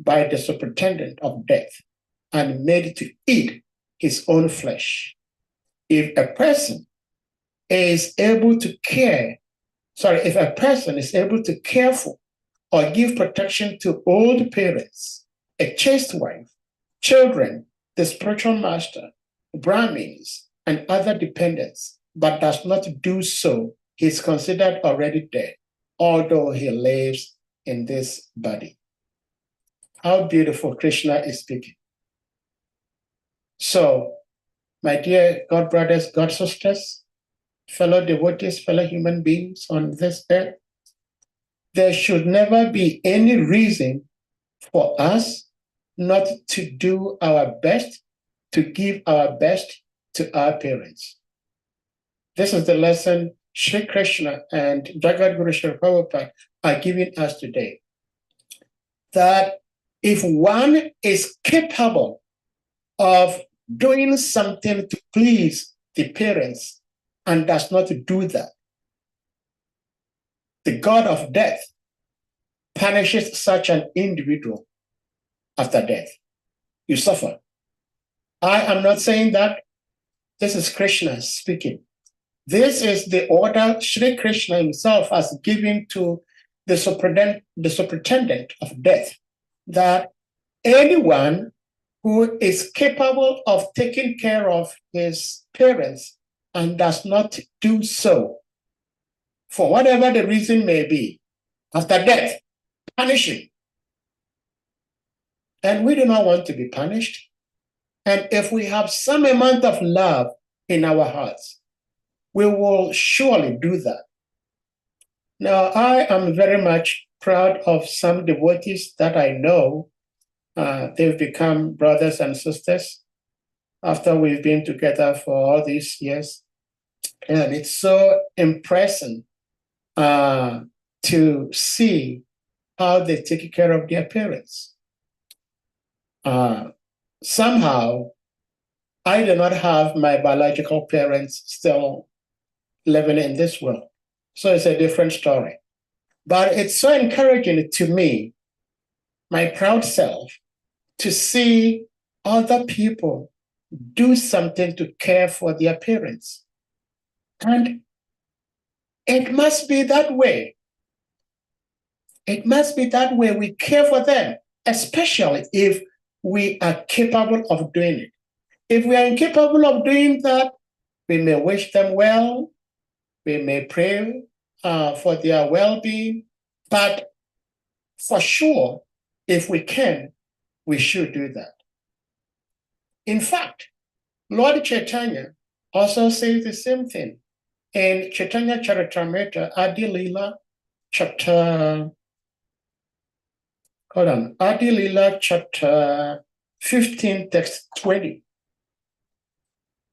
Speaker 1: by the superintendent of death and made to eat his own flesh. If a person is able to care for or give protection to old parents, a chaste wife, children, the spiritual master, Brahmins, and other dependents, but does not do so, he is considered already dead, although he lives in this body. How beautiful Krishna is speaking. So, my dear God brothers, God sisters, fellow devotees, fellow human beings on this earth, there should never be any reason for us not to do our best, to give our best to our parents. This is the lesson Sri Krishna and Jagat Guru Sri Prabhupada are giving us today. That if one is capable of doing something to please the parents and does not do that, the God of death punishes such an individual after death. You suffer. I am not saying that. This is Krishna speaking. This is the order Sri Krishna himself has given to the superintendent of death, that anyone who is capable of taking care of his parents and does not do so for whatever the reason may be, after death, punish him. And we do not want to be punished. And if we have some amount of love in our hearts, we will surely do that. Now, I am very much proud of some devotees that I know. They've become brothers and sisters after we've been together for all these years. And it's so impressive to see how they take care of their parents. Somehow, I do not have my biological parents still living in this world. So it's a different story. But it's so encouraging to me, my proud self, to see other people do something to care for their parents. And it must be that way. It must be that way. We care for them, especially if we are capable of doing it. If we are incapable of doing that, we may wish them well, we may pray for their well-being, but for sure, if we can, we should do that. In fact, Lord Chaitanya also says the same thing in Chaitanya Charitamrita, Adi Lila, chapter 15, text 20.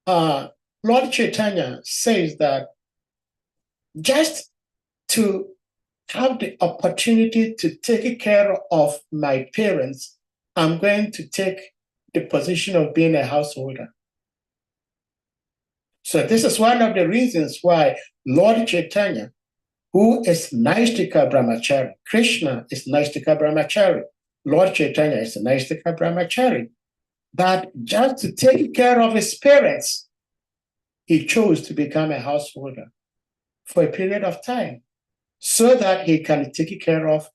Speaker 1: Lord Chaitanya says that just to have the opportunity to take care of my parents, I'm going to take the position of being a householder. So this is one of the reasons why Lord Chaitanya, who is Naistika Brahmachari, Krishna is Naistika Brahmachari, Lord Chaitanya is Naistika Brahmachari, but just to take care of his parents, he chose to become a householder for a period of time so that he can take care of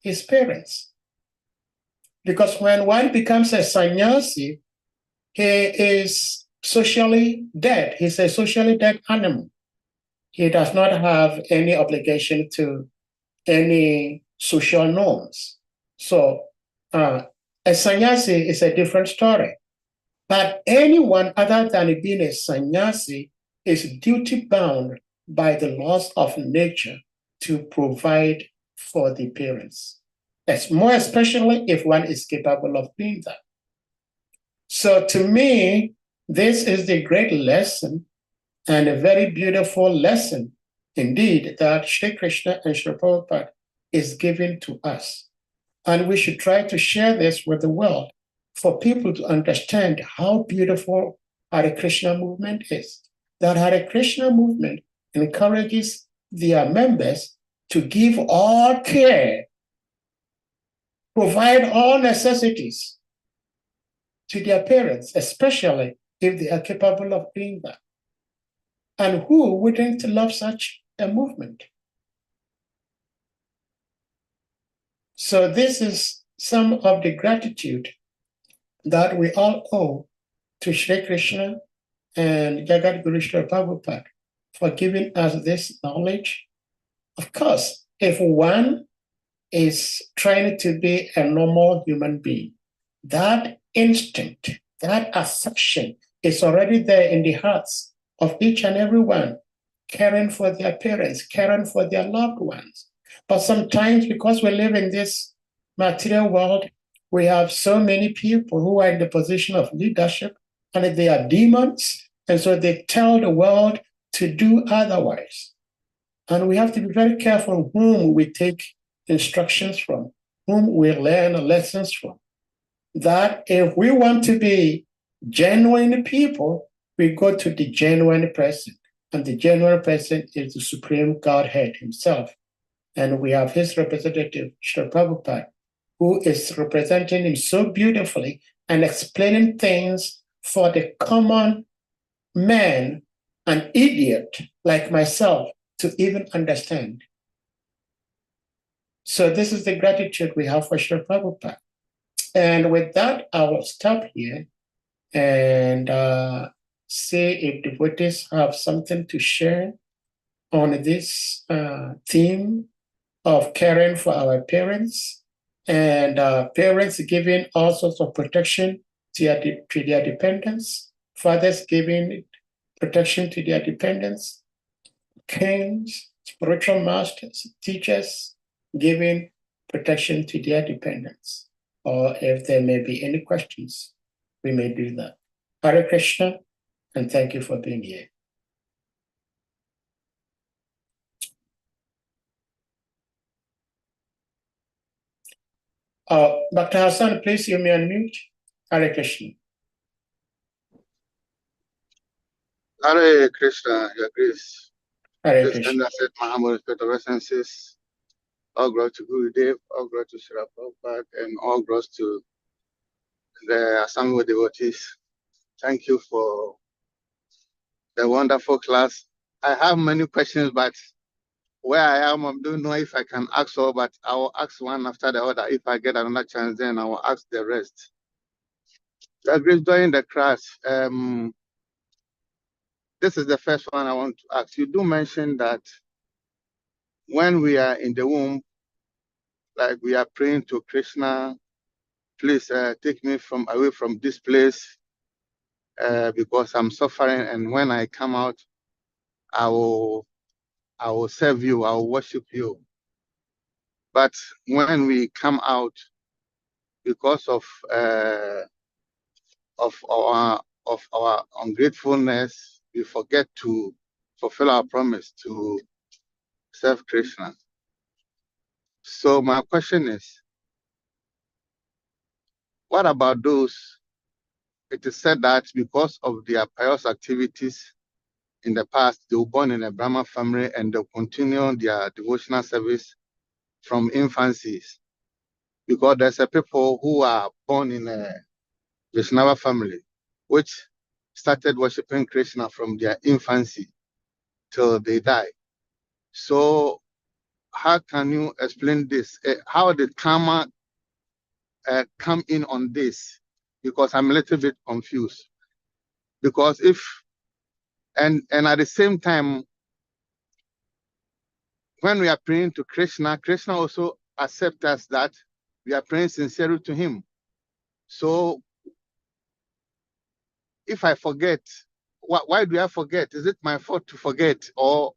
Speaker 1: his parents. Because when one becomes a sannyasi, he is socially dead. He's a socially dead animal. He does not have any obligation to any social norms. So a sannyasi is a different story. But anyone other than being a sannyasi is duty-bound by the laws of nature to provide for the parents. It's more especially if one is capable of doing that. So to me, this is the great lesson and a very beautiful lesson indeed that Shri Krishna and Shri Prabhupada is giving to us. And we should try to share this with the world for people to understand how beautiful Hare Krishna movement is. That Hare Krishna movement encourages their members to give all care, provide all necessities to their parents, especially if they are capable of doing that. And who wouldn't love such a movement? So this is some of the gratitude that we all owe to Shri Krishna and Jagat Guru Shri Prabhupada for giving us this knowledge. Of course, if one is trying to be a normal human being, that instinct, that affection is already there in the hearts of each and every one, caring for their parents, caring for their loved ones. But sometimes, because we live in this material world, we have so many people who are in the position of leadership, and they are demons, and so they tell the world to do otherwise. And we have to be very careful whom we take instructions from, whom we learn lessons from. That if we want to be genuine people, we go to the genuine person. And the genuine person is the Supreme Godhead himself. And we have his representative, Srila Prabhupada, who is representing him so beautifully and explaining things for the common man, an idiot like myself, to even understand. So this is the gratitude we have for Srila Prabhupada. And with that, I will stop here and see if devotees have something to share on this theme of caring for our parents and parents giving all sorts of protection to their dependents, fathers giving protection to their dependents, kings, spiritual masters, teachers giving protection to their dependents. Or if there may be any questions, we may do that. Hare Krishna, and thank you for being here. Dr. Hassan, please you may unmute. Hare Krishna.
Speaker 2: Hare Krishna, Your Grace.
Speaker 1: Hare Krishna.
Speaker 2: And I said, Mahamud, respect of essences. All glory to Gurudev, all glory to Srila Prabhupada, and all glory to the assembled devotees. Thank you for the wonderful class. I have many questions, but where I am, I don't know if I can ask all, but I will ask one after the other. If I get another chance, then I will ask the rest. Your Grace, during the class, this is the first one I want to ask. You do mention that when we are in the womb, like we are praying to Krishna, please take me away from this place because I'm suffering, and when I come out, I will serve you, I will worship you. But when we come out, because of our ungratefulness, we forget to fulfill our promise to serve Krishna. So my question is, what about those? It is said that because of their pious activities in the past, they were born in a Brahma family and they continue their devotional service from infancy. Because there's a people who are born in a Vaishnava family, which started worshiping Krishna from their infancy till they die. So how can you explain this? How did karma come in on this? Because I'm a little bit confused. Because and at the same time, when we are praying to Krishna, Krishna also accepts us that we are praying sincerely to him. So if I forget, why do I forget? Is it my fault to forget? Or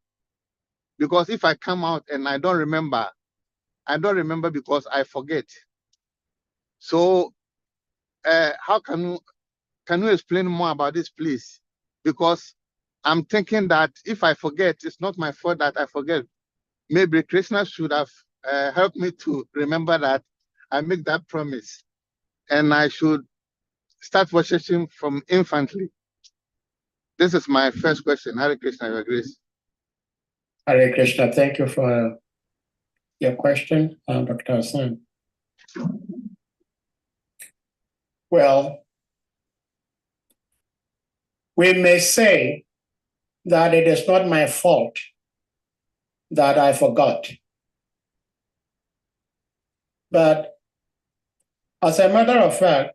Speaker 2: because if I come out and I don't remember because I forget. So how can you explain more about this, please? Because I'm thinking that if I forget, it's not my fault that I forget. Maybe Krishna should have helped me to remember that I make that promise, and I should start worshiping from infantry. This is my first question. Hare Krishna, Your Grace.
Speaker 1: Hare Krishna, thank you for your question, Dr. Hassan. Well, we may say that it is not my fault that I forgot. But as a matter of fact,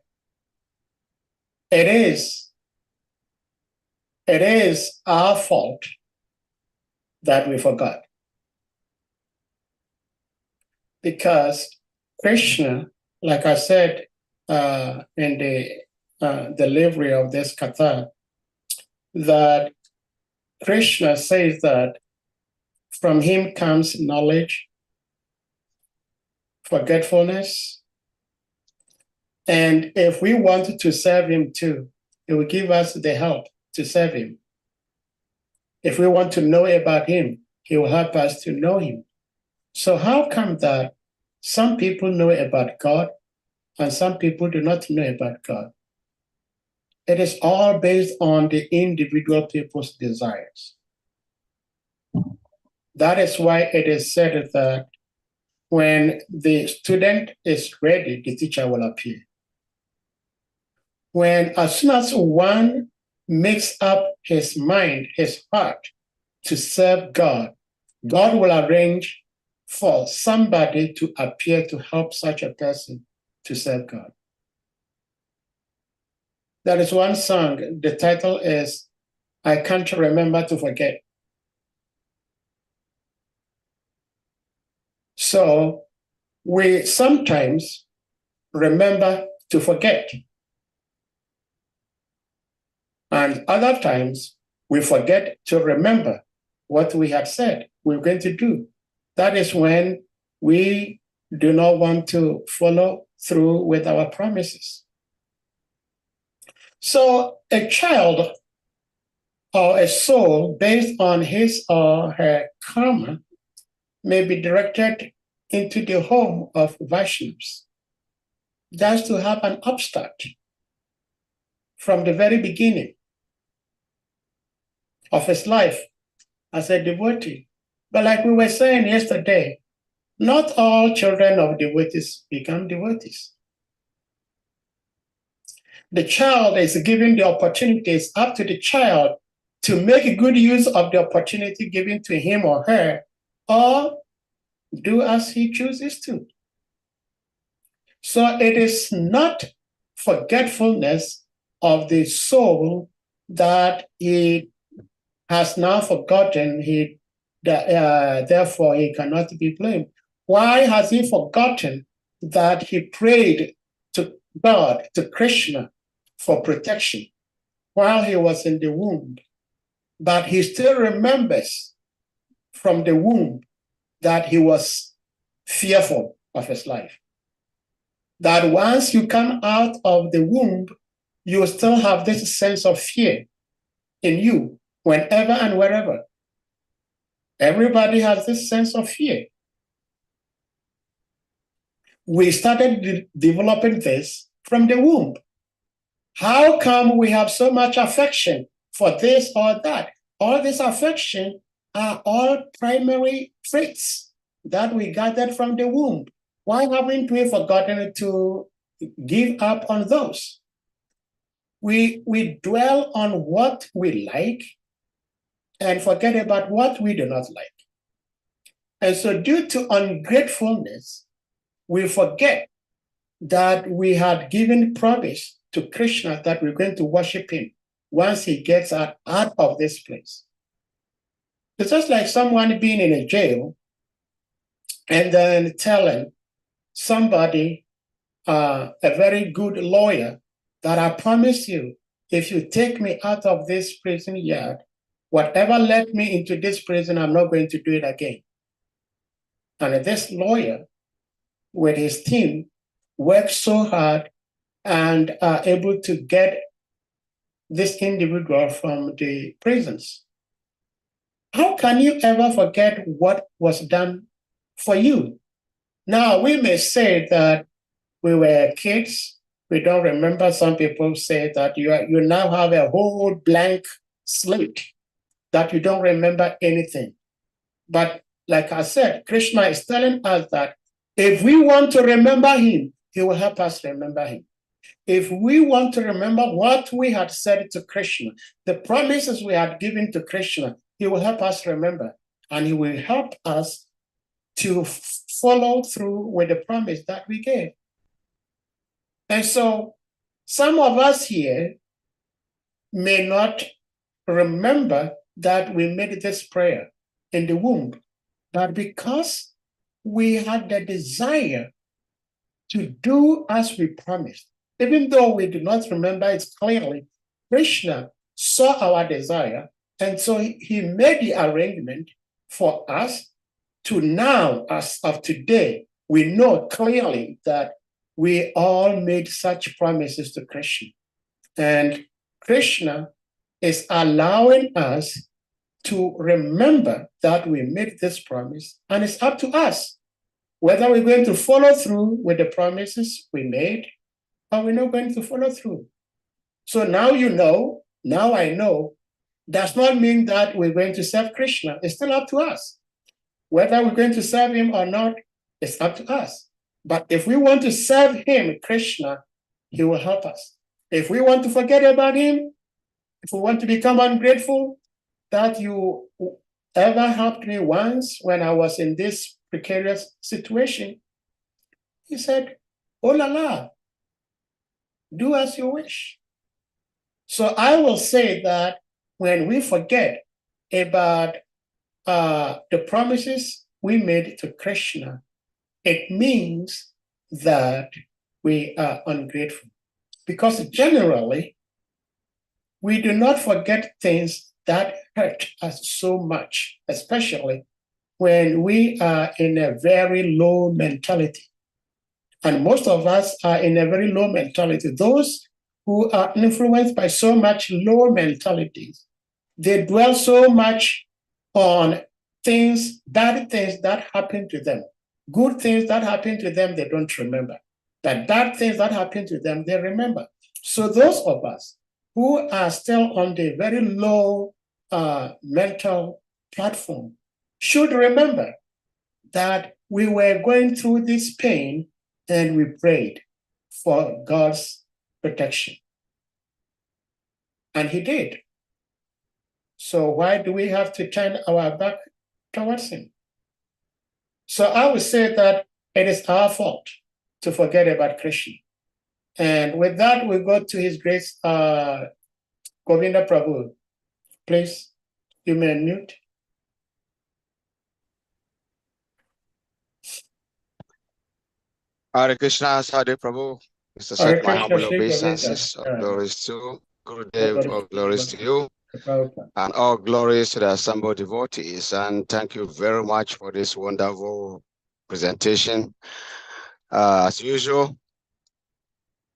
Speaker 1: it is our fault that we forgot. Because Krishna, like I said in the delivery of this katha, that Krishna says that from him comes knowledge, forgetfulness, and if we want to serve him too, he will give us the help to serve him. If we want to know about him, he will help us to know him. So how come that some people know about God and some people do not know about God? It is all based on the individual people's desires. That is why it is said that when the student is ready, the teacher will appear. As soon as one makes up his mind, his heart to serve God, God will arrange for somebody to appear to help such a person to serve God. There is one song, the title is, I Can't Remember to Forget. So we sometimes remember to forget. And other times we forget to remember what we have said we're going to do. That is when we do not want to follow through with our promises. So a child or a soul, based on his or her karma, may be directed into the home of Vaishnavas, just to have an upstart from the very beginning of his life as a devotee. But like we were saying yesterday, not all children of devotees become devotees. The child is given the opportunities up to the child to make good use of the opportunity given to him or her, or do as he chooses to. So it is not forgetfulness of the soul that he has now forgotten, therefore he cannot be blamed. Why has he forgotten that he prayed to God, to Krishna, for protection while he was in the womb? But he still remembers from the womb that he was fearful of his life. That once you come out of the womb, you still have this sense of fear in you whenever and wherever. Everybody has this sense of fear. We started developing this from the womb. How come we have so much affection for this or that? All this affection are all primary traits that we gathered from the womb. Why haven't we forgotten to give up on those? We dwell on what we like and forget about what we do not like. And so due to ungratefulness, we forget that we had given promise to Krishna that we're going to worship him once he gets out of this place. It's just like someone being in a jail and then telling somebody, a very good lawyer, that I promise you, if you take me out of this prison yard, whatever led me into this prison, I'm not going to do it again. And this lawyer, with his team, worked so hard and are able to get this individual from the prisons. How can you ever forget what was done for you? Now, we may say that we were kids. We don't remember. Some people say that you now have a whole blank slate, that you don't remember anything. But like I said, Krishna is telling us that if we want to remember him, he will help us remember him. If we want to remember what we had said to Krishna, the promises we had given to Krishna, he will help us remember, and he will help us to follow through with the promise that we gave. And so some of us here may not remember that we made this prayer in the womb, but because we had the desire to do as we promised, even though we do not remember it clearly, Krishna saw our desire, and so he made the arrangement for us to now, as of today, we know clearly that we all made such promises to Krishna. And Krishna is allowing us to remember that we made this promise, and it's up to us whether we're going to follow through with the promises we made or we're not going to follow through. So now you know, now I know, does not mean that we're going to serve Krishna. It's still up to us. Whether we're going to serve him or not, it's up to us. But if we want to serve him, Krishna, he will help us. If we want to forget about him, if we want to become ungrateful, that you ever helped me once when I was in this precarious situation, he said, oh la la, do as you wish. So I will say that when we forget about the promises we made to Krishna, it means that we are ungrateful. Because generally, we do not forget things that hurt us so much, especially when we are in a very low mentality. And most of us are in a very low mentality. Those who are influenced by so much low mentalities, they dwell so much on things, bad things that happen to them. Good things that happen to them, they don't remember. But bad things that happen to them, they remember. So those of us who are still on the very low mental platform should remember that we were going through this pain and we prayed for God's protection. And he did. So why do we have to turn our back towards him? So I would say that it is our fault to forget about Krishna. And with that, we go to His Grace, Govinda Prabhu. Please, you may unmute.
Speaker 3: Hare Krishna, Sadhu Prabhu. Mr.
Speaker 1: Hare
Speaker 3: Set, my
Speaker 1: Krishna,
Speaker 3: humble
Speaker 1: Shri Govinda.
Speaker 3: obeisances. All glories to Gurudev, all glories to you,
Speaker 1: Prabhupada.
Speaker 3: and all glories to the assembled devotees. And thank you very much for this wonderful presentation. As usual,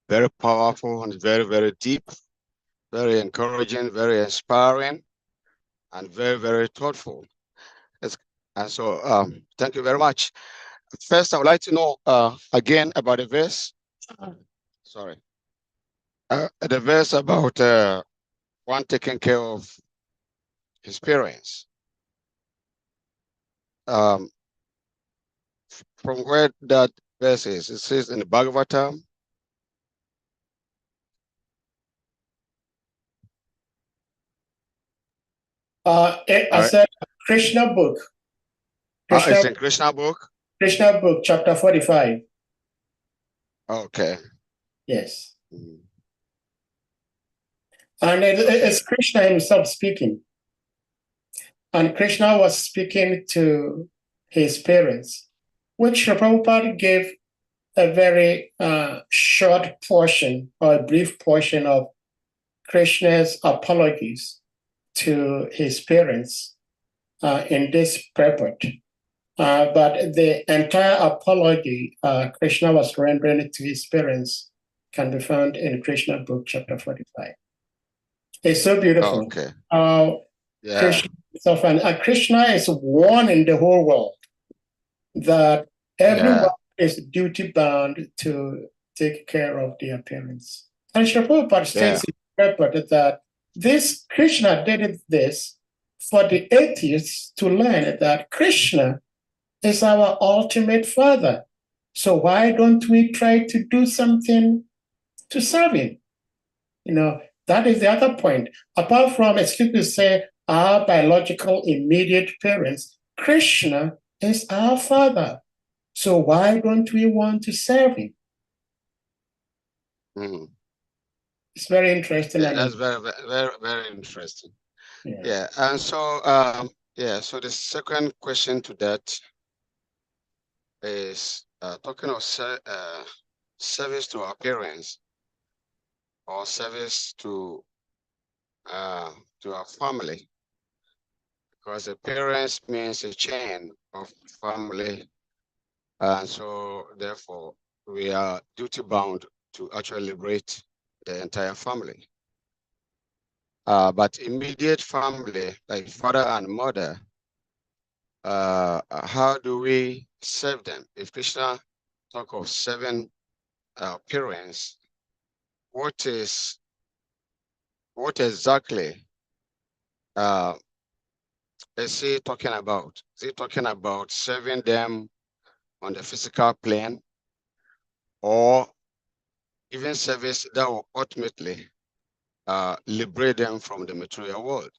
Speaker 3: very powerful and very, very deep, very encouraging, very inspiring, and very, very thoughtful. And so, thank you very much. First, I would like to know again about the verse. Sorry. The verse about one taking care of his parents. From where that verse is, it says in the Bhagavatam.
Speaker 1: I said Krishna book.
Speaker 3: It's in Krishna book?
Speaker 1: Krishna book, chapter 45.
Speaker 3: Okay.
Speaker 1: Yes.
Speaker 3: Mm.
Speaker 1: And it's Krishna himself speaking. And Krishna was speaking to his parents, which Prabhupada gave a very short portion or a brief portion of Krishna's apologies to his parents in this purport. But the entire apology Krishna was rendering to his parents can be found in Krishna book, chapter 45. It's so beautiful.
Speaker 3: Okay.
Speaker 1: Yeah. Krishna is warning the whole world that everyone is duty bound to take care of their parents. And Srila Prabhupada states in the purport that this Krishna did this for the atheists to learn that Krishna is our ultimate father. So why don't we try to do something to serve him? You know, that is the other point. Apart from, excuse me, say, our biological immediate parents, Krishna is our father. So why don't we want to serve him?
Speaker 3: Mm-hmm.
Speaker 1: It's very interesting.
Speaker 3: Yeah, that's very, very, very interesting. Yeah. And so, so the second question to that is talking of service to our parents or service to our family, because the parents means a chain of family, and so therefore we are duty bound to actually liberate the entire family. But immediate family, like father and mother, how do we serve them? If Krishna talk of serving parents, what exactly is he talking about? Is he talking about serving them on the physical plane, or even service that will ultimately liberate them from the material world?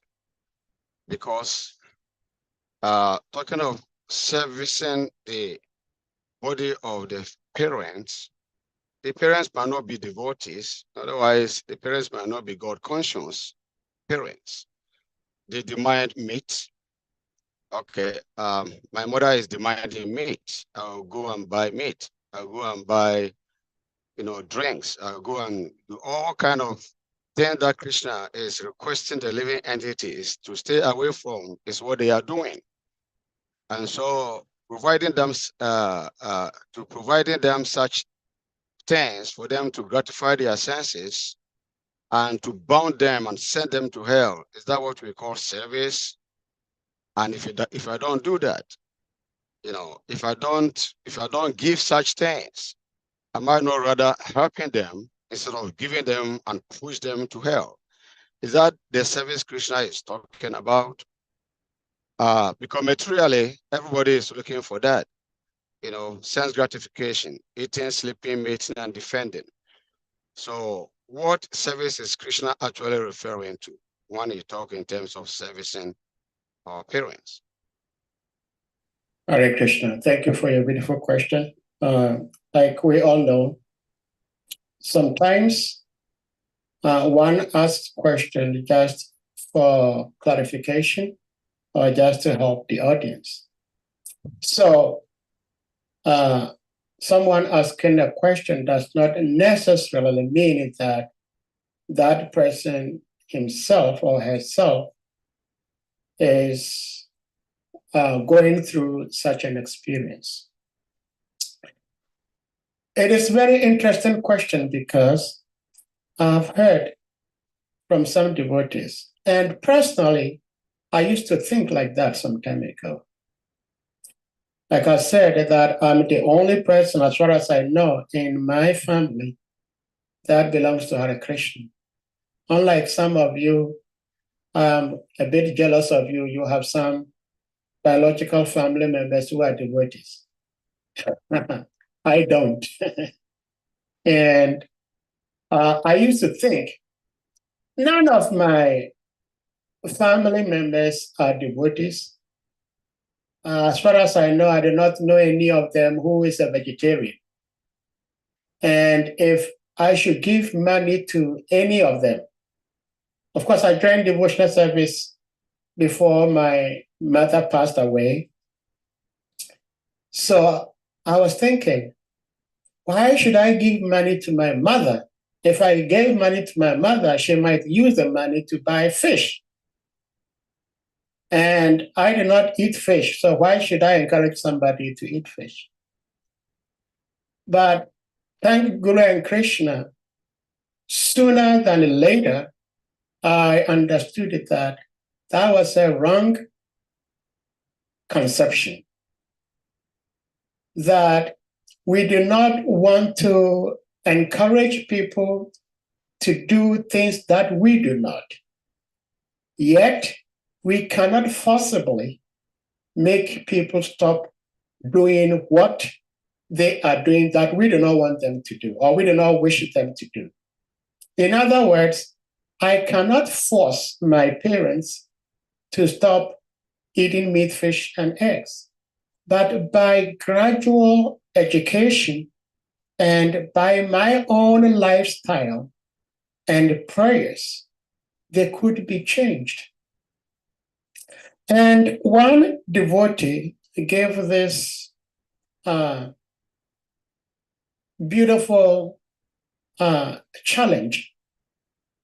Speaker 3: Because talking of servicing the body of the parents might not be devotees. Otherwise, the parents might not be God conscious parents. They demand meat, Okay, my mother is demanding meat. I'll go and buy meat. I'll go and buy, drinks. I'll go and do all kind of things that Krishna is requesting the living entities to stay away from is what they are doing. And so providing them such things for them to gratify their senses and to bound them and send them to hell, is that what we call service? And if I don't do that, if I don't give such things, am I not rather helping them instead of giving them and push them to hell? Is that the service Krishna is talking about? Because materially, everybody is looking for that, sense gratification, eating, sleeping, mating, and defending. So what service is Krishna actually referring to when you talk in terms of servicing our parents?
Speaker 1: Hare Krishna, thank you for your beautiful question. Like we all know, sometimes one asks question just for clarification or just to help the audience. So someone asking a question does not necessarily mean that that person himself or herself is going through such an experience. It is a very interesting question because I've heard from some devotees, and personally, I used to think like that some time ago. Like I said, that I'm the only person, as far as I know, in my family that belongs to Hare Krishna. Unlike some of you, I'm a bit jealous of you. You have some biological family members who are devotees. I don't. And I used to think none of my family members are devotees. As far as I know, I do not know any of them who is a vegetarian. And if I should give money to any of them, of course, I joined devotional service before my mother passed away. So I was thinking, why should I give money to my mother? If I gave money to my mother, she might use the money to buy fish. And I do not eat fish, so why should I encourage somebody to eat fish? But thank Guru and Krishna, sooner than later, I understood that that was a wrong conception. That we do not want to encourage people to do things that we do not. Yet, we cannot forcibly make people stop doing what they are doing that we do not want them to do, or we do not wish them to do. In other words, I cannot force my parents to stop eating meat, fish, and eggs. But by gradual education and by my own lifestyle and prayers, they could be changed. And one devotee gave this beautiful challenge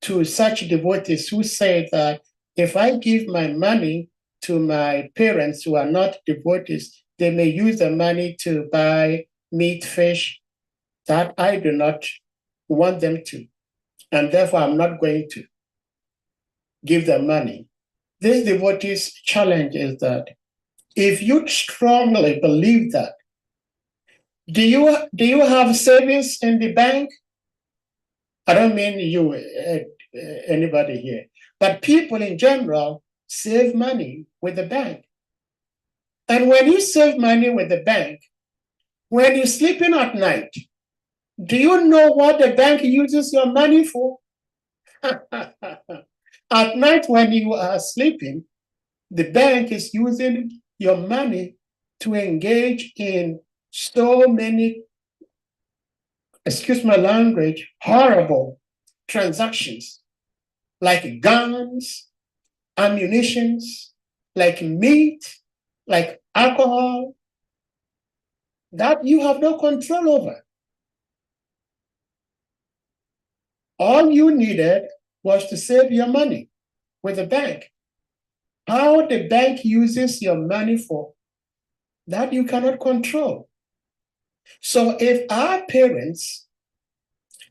Speaker 1: to such devotees who say that if I give my money to my parents who are not devotees, they may use the money to buy meat, fish that I do not want them to. And therefore, I'm not going to give them money. This devotee's challenge is that if you strongly believe that, do you have savings in the bank? I don't mean you, anybody here, but people in general save money with the bank. And when you save money with the bank, when you're sleeping at night, do you know what the bank uses your money for? At night when you are sleeping, the bank is using your money to engage in so many, excuse my language, horrible transactions, like guns, ammunitions, like meat, like alcohol, that you have no control over. All you needed was to save your money with the bank. How the bank uses your money for, that you cannot control. So if our parents,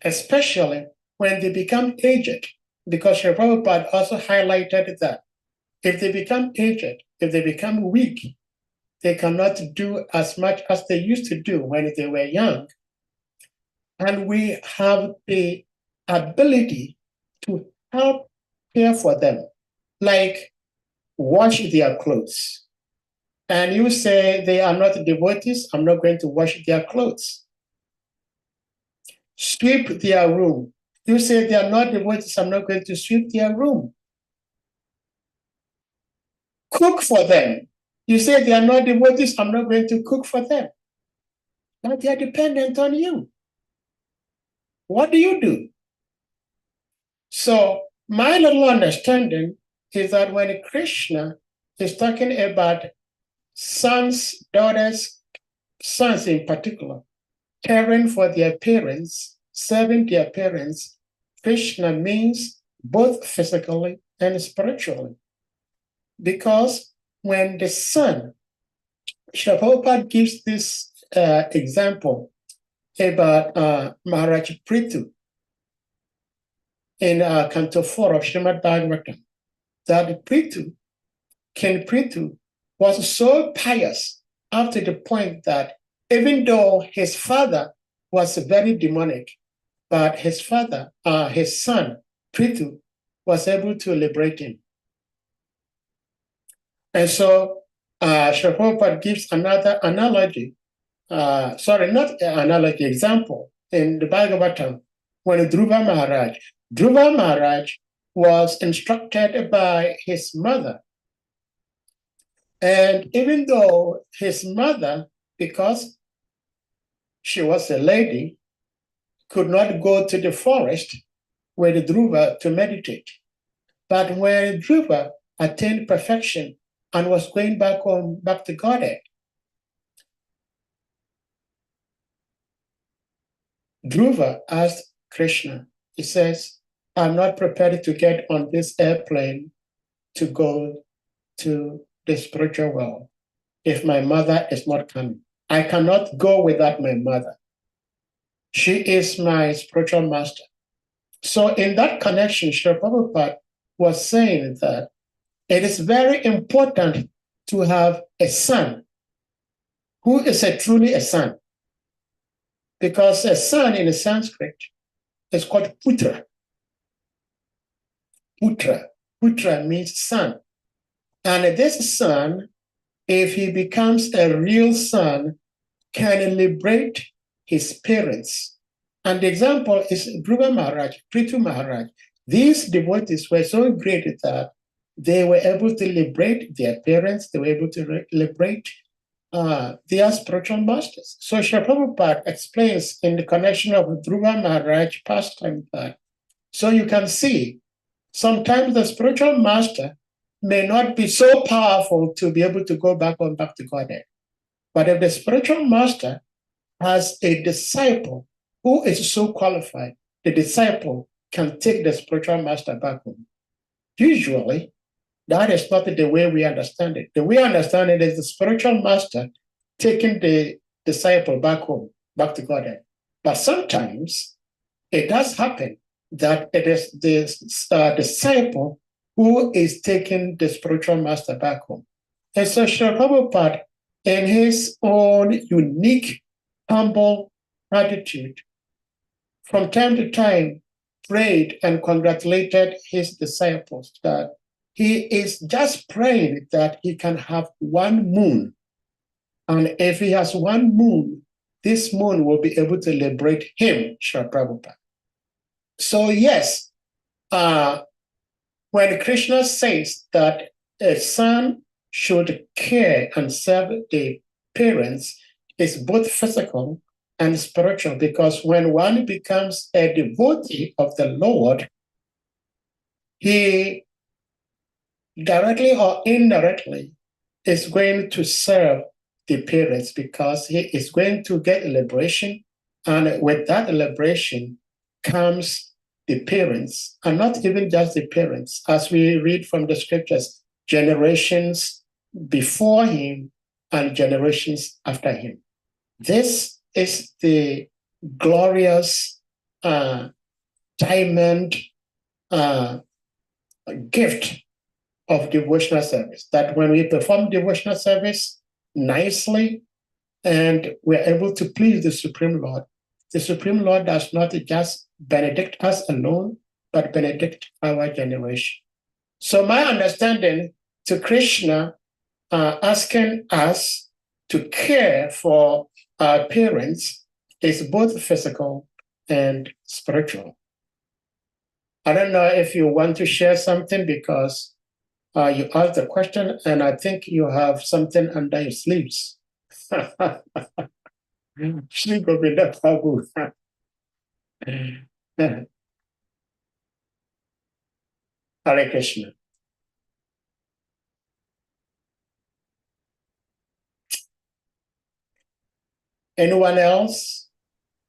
Speaker 1: especially when they become aged, because Sri Prabhupada also highlighted that if they become aged, if they become weak, they cannot do as much as they used to do when they were young. And we have the ability to help care for them, like wash their clothes. And you say they are not devotees, I'm not going to wash their clothes. Sweep their room. You say they are not devotees, I'm not going to sweep their room. Cook for them. You say they are not devotees, I'm not going to cook for them. But they are dependent on you. What do you do? So my little understanding is that when Krishna is talking about sons, daughters, sons in particular, caring for their parents, serving their parents, Krishna means both physically and spiritually. Because when the son, Srila Prabhupada gives this example about Maharaj Prithu in Canto 4 of Srimad Bhagavatam, that King Prithu, was so pious up to the point that even though his father was very demonic, but his father, his son, Prithu, was able to liberate him. And so Srila Prabhupada gives another analogy, example in the Bhagavatam, when Dhruva Maharaj was instructed by his mother. And even though his mother, because she was a lady, could not go to the forest with Dhruva to meditate. But when Dhruva attained perfection and was going back home, back to Godhead, Dhruva asked Krishna, he says, I'm not prepared to get on this airplane to go to the spiritual world if my mother is not coming. I cannot go without my mother. She is my spiritual master. So in that connection, Srila Prabhupada was saying that it is very important to have a son who is truly a son. Because a son in Sanskrit is called putra. Putra means son. And this son, if he becomes a real son, can liberate his parents. And the example is Dhruva Maharaj, Prithu Maharaj. These devotees were so great that they were able to liberate their parents, they were able to liberate their spiritual masters. So Srila Prabhupada explains in the connection of Dhruva Maharaj pastime that, so you can see, sometimes the spiritual master may not be so powerful to be able to go back to Godhead. But if the spiritual master has a disciple who is so qualified, the disciple can take the spiritual master back home. Usually, that is not the way we understand it. The way I understand it is the spiritual master taking the disciple back home, back to Godhead. But sometimes it does happen that it is the disciple who is taking the spiritual master back home. And so Srila Prabhupada, in his own unique, humble attitude, from time to time prayed and congratulated his disciples that he is just praying that he can have one moon. And if he has one moon, this moon will be able to liberate him, Srila Prabhupada. So yes, when Krishna says that a son should care and serve the parents, it's both physical and spiritual, because when one becomes a devotee of the Lord, he directly or indirectly is going to serve the parents because he is going to get liberation. And with that liberation comes the parents, and not even just the parents, as we read from the scriptures, generations before him and generations after him. This is the glorious diamond gift of devotional service, that when we perform devotional service nicely and we're able to please the Supreme Lord does not just benedict us alone, but benedict our generation. So my understanding to Krishna asking us to care for our parents is both physical and spiritual. I don't know if you want to share something because you asked the question, and I think you have something under your sleeves. Hare Krishna. Anyone else?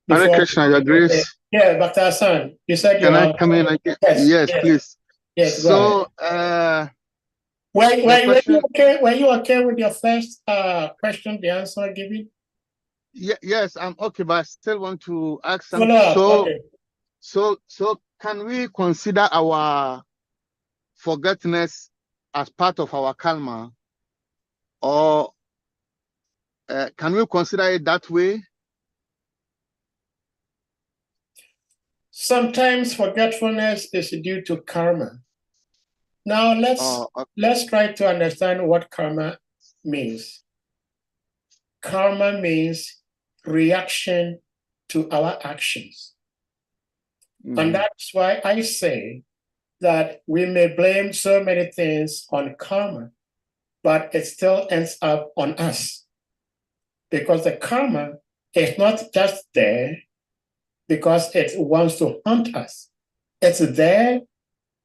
Speaker 2: Hare Krishna, Your Grace.
Speaker 1: Yeah, Bhakta Hassan, you said you
Speaker 2: Can I come in again? Yes, please.
Speaker 1: Yes,
Speaker 2: so,
Speaker 1: were you okay with your first question, the answer given?
Speaker 2: Yes, I'm okay, but I still want to ask
Speaker 1: something.
Speaker 2: So can we consider our forgetfulness as part of our karma, or can we consider it that way?
Speaker 1: Sometimes forgetfulness is due to karma. Now let's try to understand what karma means. Karma means reaction to our actions. And that's why I say that we may blame so many things on karma, but it still ends up on us. Because the karma is not just there because it wants to haunt us. It's there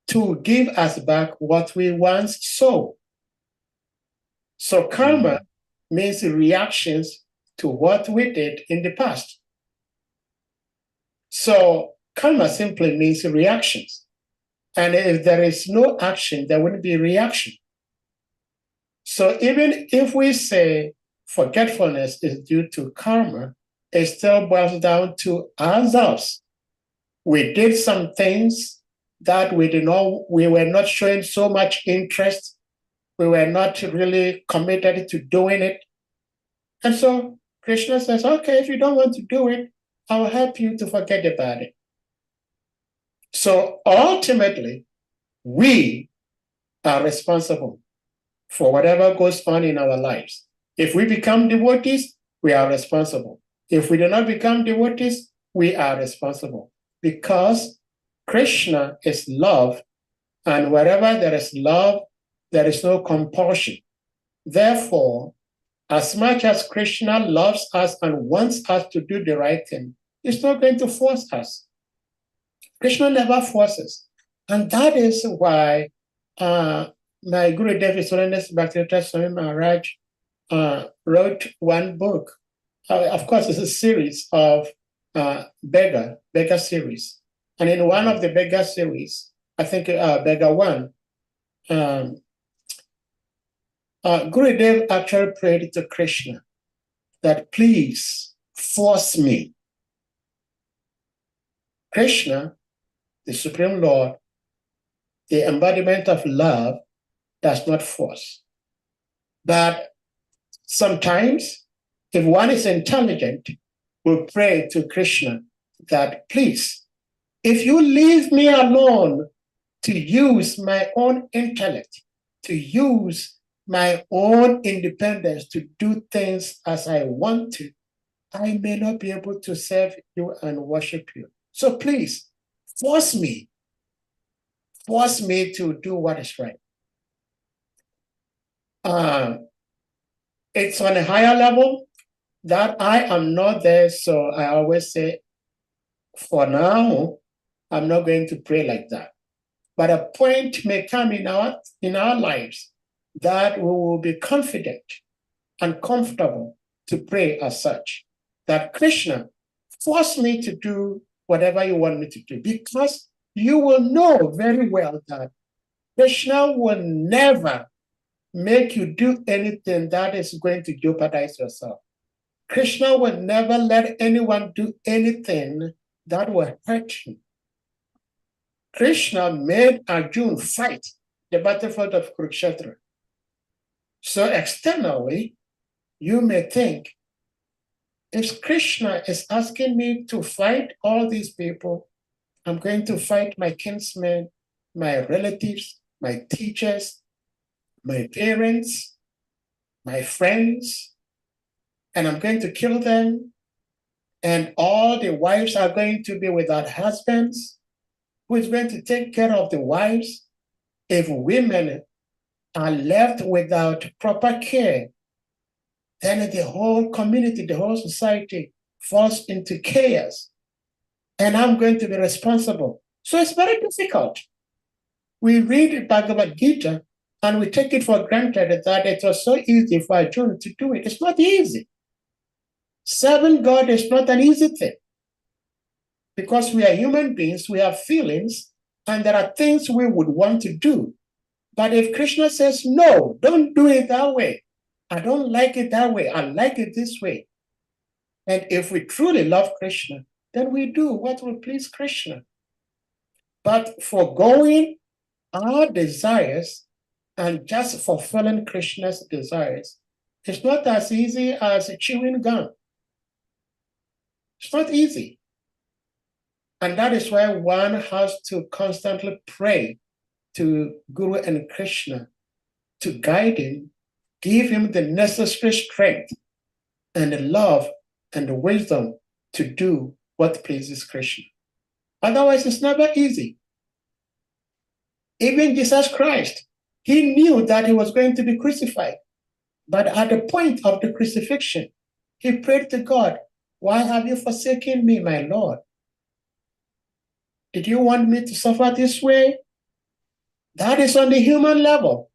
Speaker 1: to give us back what we once saw. So karma means reactions to what we did in the past. So karma simply means reactions. And if there is no action, there wouldn't be reaction. So even if we say forgetfulness is due to karma, it still boils down to ourselves. We did some things that we were not showing so much interest. We were not really committed to doing it. And so Krishna says, okay, if you don't want to do it, I'll help you to forget about it. So ultimately, we are responsible for whatever goes on in our lives. If we become devotees, we are responsible. If we do not become devotees, we are responsible. Because Krishna is love, and wherever there is love, there is no compulsion. Therefore, as much as Krishna loves us and wants us to do the right thing, he's not going to force us. Krishna never forces. And that is why my Guru Dev His Holiness Bhaktivedanta Swami Maharaj wrote one book. Of course, it's a series of beggar series. And in one of the beggar series, I think beggar one, Gurudev actually prayed to Krishna that please force me. Krishna, the Supreme Lord, the embodiment of love, does not force. But sometimes, if one is intelligent, will pray to Krishna that please, if you leave me alone to use my own intellect, to use my own independence to do things as I want to, I may not be able to serve you and worship you. So please, force me to do what is right. It's on a higher level that I am not there, so I always say, for now, I'm not going to pray like that. But a point may come in our lives that we will be confident and comfortable to pray as such, that Krishna, force me to do whatever you want me to do, because you will know very well that Krishna will never make you do anything that is going to jeopardize yourself. Krishna will never let anyone do anything that will hurt you. Krishna made Arjuna fight the battlefield of Kurukshetra. So externally, you may think, if Krishna is asking me to fight all these people, I'm going to fight my kinsmen, my relatives, my teachers, my parents, my friends, and I'm going to kill them, and all the wives are going to be without husbands. Who is going to take care of the wives? If women are left without proper care, then the whole community, the whole society falls into chaos, and I'm going to be responsible. So it's very difficult. We read Bhagavad Gita and we take it for granted that it was so easy for Arjuna to do it. It's not easy. Serving God is not an easy thing, because we are human beings, we have feelings, and there are things we would want to do. But if Krishna says, no, don't do it that way, I don't like it that way, I like it this way. And if we truly love Krishna, then we do what will please Krishna. But foregoing our desires and just fulfilling Krishna's desires, it's not as easy as chewing gum. It's not easy. And that is why one has to constantly pray to Guru and Krishna to guide him, give him the necessary strength and the love and the wisdom to do what pleases Krishna. Otherwise, it's never easy. Even Jesus Christ, he knew that he was going to be crucified. But at the point of the crucifixion, he prayed to God, why have you forsaken me, my Lord? Did you want me to suffer this way? That is on the human level.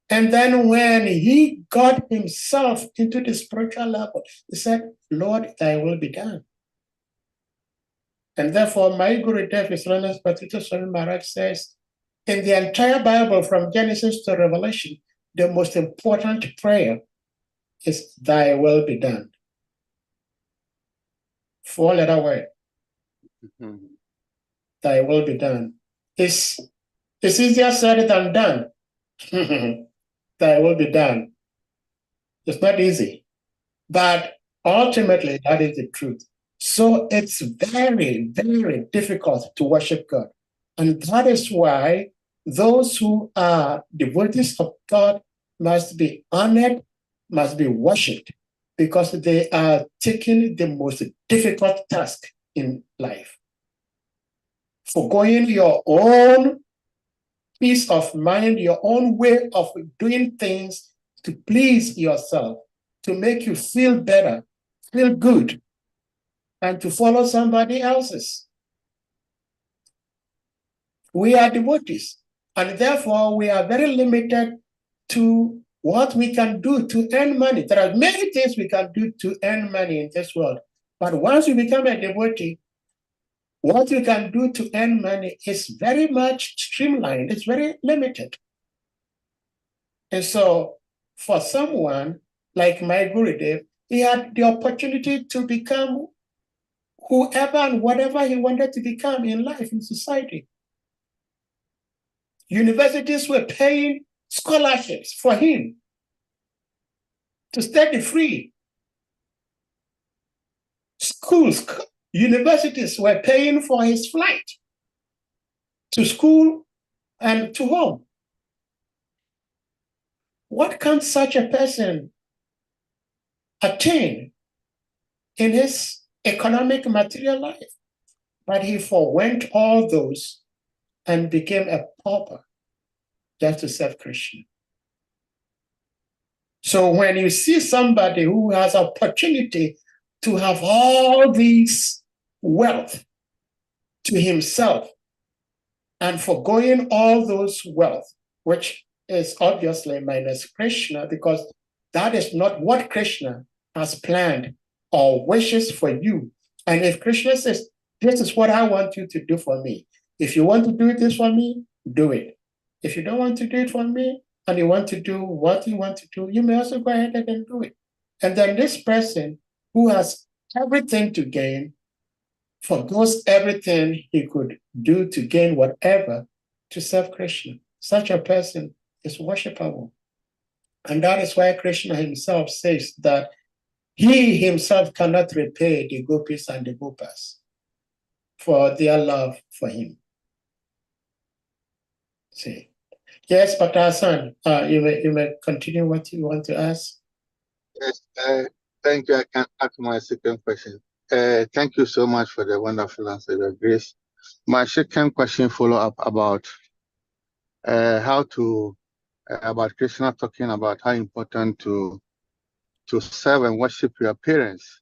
Speaker 1: And then when he got himself into the spiritual level, he said, Lord, thy will be done. And therefore, my Gurudev, His Holiness Bhattacharya Swami Maharaj says, in the entire Bible, from Genesis to Revelation, the most important prayer is thy will be done. 4-letter word. Mm-hmm. Thy will be done. It's easier said than done. Thy will be done. It's not easy. But ultimately, that is the truth. So it's very, very difficult to worship God. And that is why those who are devotees of God must be honored, must be worshipped, because they are taking the most difficult task in life. Forgoing your own peace of mind, your own way of doing things to please yourself, to make you feel better, feel good, and to follow somebody else's. We are devotees, and therefore we are very limited to what we can do to earn money. There are many things we can do to earn money in this world, but once you become a devotee, what you can do to earn money is very much streamlined, it's very limited. And so for someone like my Gurudev, he had the opportunity to become whoever and whatever he wanted to become in life, in society. Universities were paying scholarships for him to study free. Schools, universities were paying for his flight to school and to home. What can such a person attain in his economic material life? But he forwent all those and became a pauper just to serve Krishna. So when you see somebody who has opportunity to have all these wealth to himself and forgoing all those wealth, which is obviously minus Krishna, because that is not what Krishna has planned or wishes for you. And if Krishna says, this is what I want you to do for me, if you want to do this for me, do it. If you don't want to do it for me, and you want to do what you want to do, you may also go ahead and do it. And then this person who has everything to gain forgoes everything he could do to gain whatever to serve Krishna. Such a person is worshipable. And that is why Krishna himself says that he himself cannot repay the gopis and the gopas for their love for him. See. Yes, but Hassan, you may continue what you want to ask.
Speaker 2: Yes, thank you. I can ask my second question. Thank you so much for the wonderful answer, Your Grace. My second question follow up about about Krishna talking about how important to serve and worship your parents,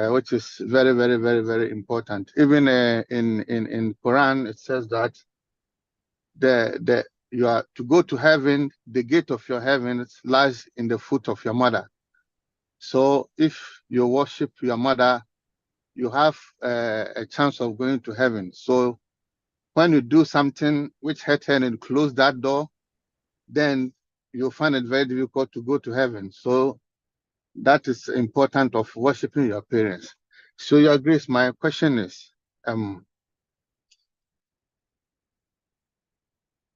Speaker 2: which is very, very, very, very important. Even in Quran, it says that you are to go to heaven, the gate of your heaven lies in the foot of your mother. So if you worship your mother, you have a chance of going to heaven. So when you do something which hurt her and close that door, then you'll find it very difficult to go to heaven. So that is important of worshiping your parents. So, Your Grace, my question is,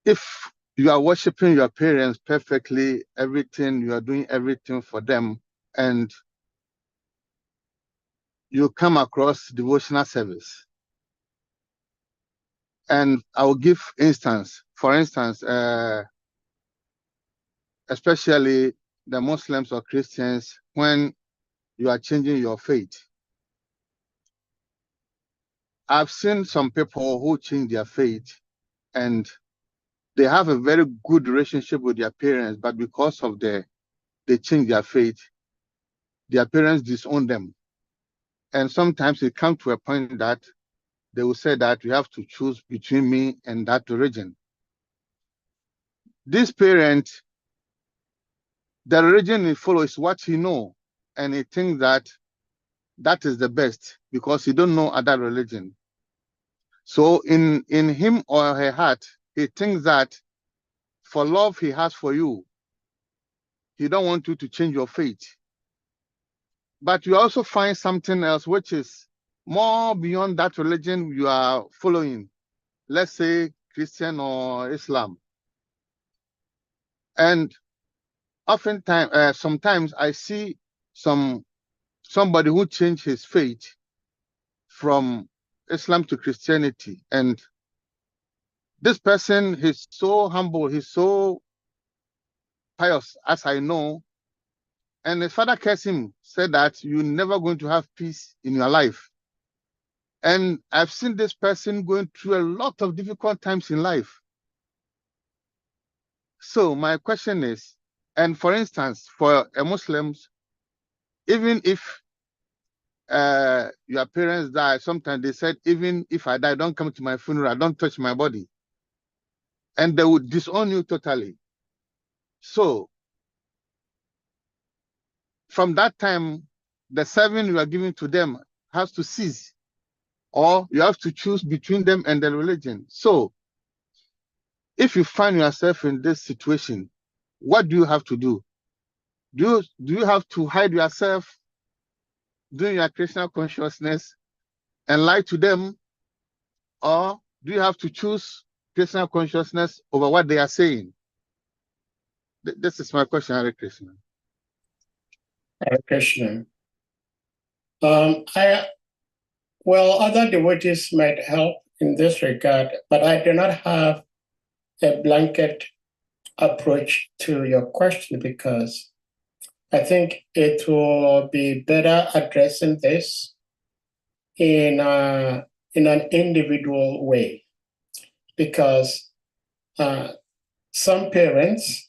Speaker 2: if you are worshiping your parents perfectly, everything, you are doing everything for them, and you come across devotional service, and I will give instance, for instance, especially the Muslims or Christians, when you are changing your faith. I've seen some people who change their faith and they have a very good relationship with their parents, but because of they change their faith, their parents disown them. And sometimes it comes to a point that they will say that you have to choose between me and that religion. This parent, the religion he follows is what he knows, and he thinks that that is the best because he don't know other religion. So in him or her heart, he thinks that for love he has for you, he don't want you to change your faith. But you also find something else which is more beyond that religion you are following. Let's say Christian or Islam. And oftentimes, sometimes I see somebody who changed his faith from Islam to Christianity, and this person is so humble, he's so pious, as I know, and his father cursed him, said that you're never going to have peace in your life. And I've seen this person going through a lot of difficult times in life. So my question is, and for instance, for a Muslims, even if your parents die, sometimes they said, even if I die, don't come to my funeral, don't touch my body. And they would disown you totally. So from that time, the serving you are giving to them has to cease, or you have to choose between them and the religion. So if you find yourself in this situation, what do you have to do? Do you have to hide yourself, doing your Krishna consciousness, and lie to them? Or do you have to choose Krishna consciousness over what they are saying? This is my question, Hare Krishna.
Speaker 1: Hare Krishna. Well, other devotees might help in this regard, but I do not have a blanket approach to your question, because I think it will be better addressing this in an individual way, because some parents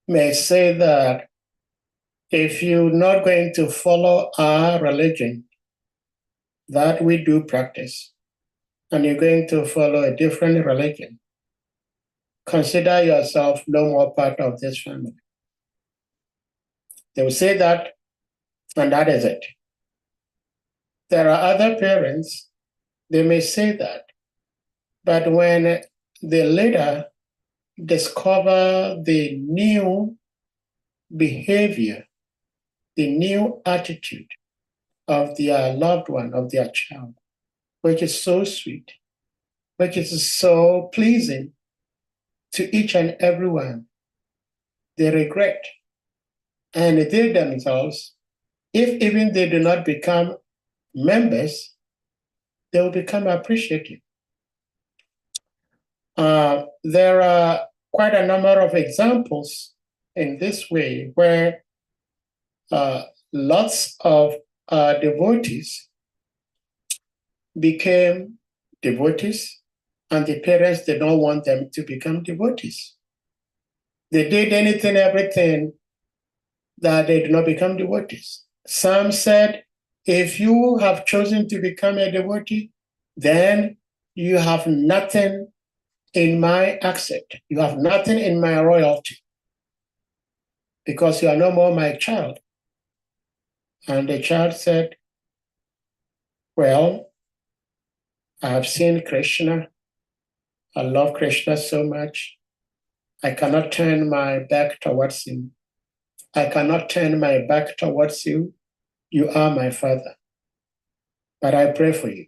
Speaker 1: may say that if you're not going to follow our religion that we do practice, and you're going to follow a different religion, consider yourself no more part of this family. They will say that, and that is it. There are other parents, they may say that, but when they later discover the new behavior, the new attitude of their loved one, of their child, which is so sweet, which is so pleasing to each and everyone, they regret. And they themselves, if even they do not become members, they will become appreciative. There are quite a number of examples in this way where lots of devotees became devotees, and the parents did not want them to become devotees. They did anything, everything that they did not become devotees. Some said, if you have chosen to become a devotee, then you have nothing in my accept. You have nothing in my royalty, because you are no more my child. And the child said, well, I have seen Krishna. I love Krishna so much. I cannot turn my back towards him. I cannot turn my back towards you. You are my father. But I pray for you.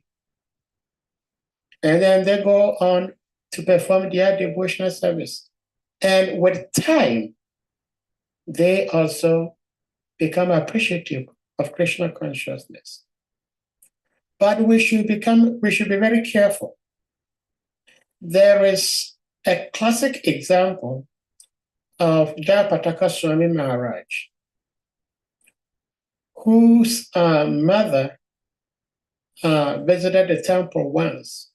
Speaker 1: And then they go on to perform their devotional service. And with time, they also become appreciative of Krishna consciousness. But we should be very careful. There is a classic example of Jayapataka Swami Maharaj, whose mother visited the temple once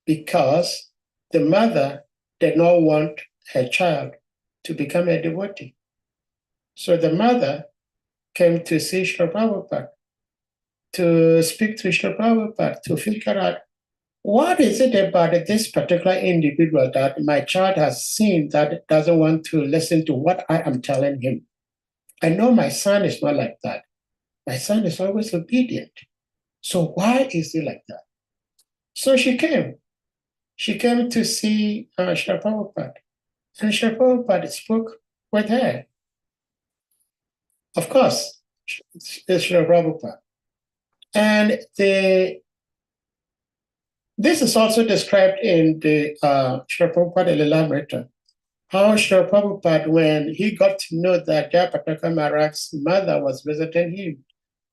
Speaker 1: because the mother did not want her child to become a devotee. So the mother came to see Srila Prabhupada, to speak to Srila Prabhupada, to figure out what is it about this particular individual that my child has seen that doesn't want to listen to what I am telling him. I know my son is not like that. My son is always obedient. So why is he like that? So she came. She came to see Srila Prabhupada. And Srila Prabhupada spoke with her. Of course, it's Srila Prabhupada. And this is also described in the Srila Prabhupada Lilamrita, how Srila Prabhupada, when he got to know that Jayapataka Maharaj's mother was visiting him,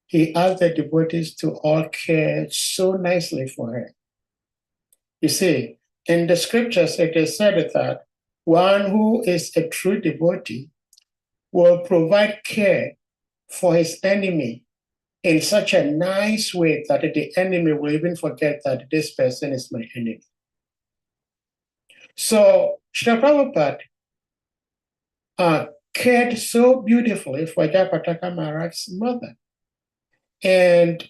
Speaker 1: he asked the devotees to all care so nicely for her. You see, in the scriptures, it is said that one who is a true devotee will provide care for his enemy in such a nice way that the enemy will even forget that this person is my enemy. So Srila Prabhupada cared so beautifully for Jayapataka Maharaj's mother. And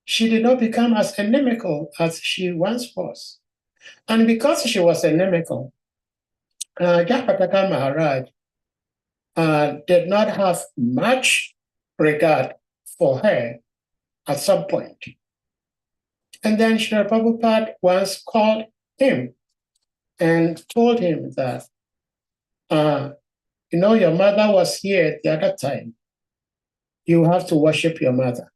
Speaker 1: she did not become as inimical as she once was. And because she was inimical, Jayapataka Maharaj did not have much regard for her at some point. And then Srila Prabhupada once called him and told him that, your mother was here the other time. You have to worship your mother.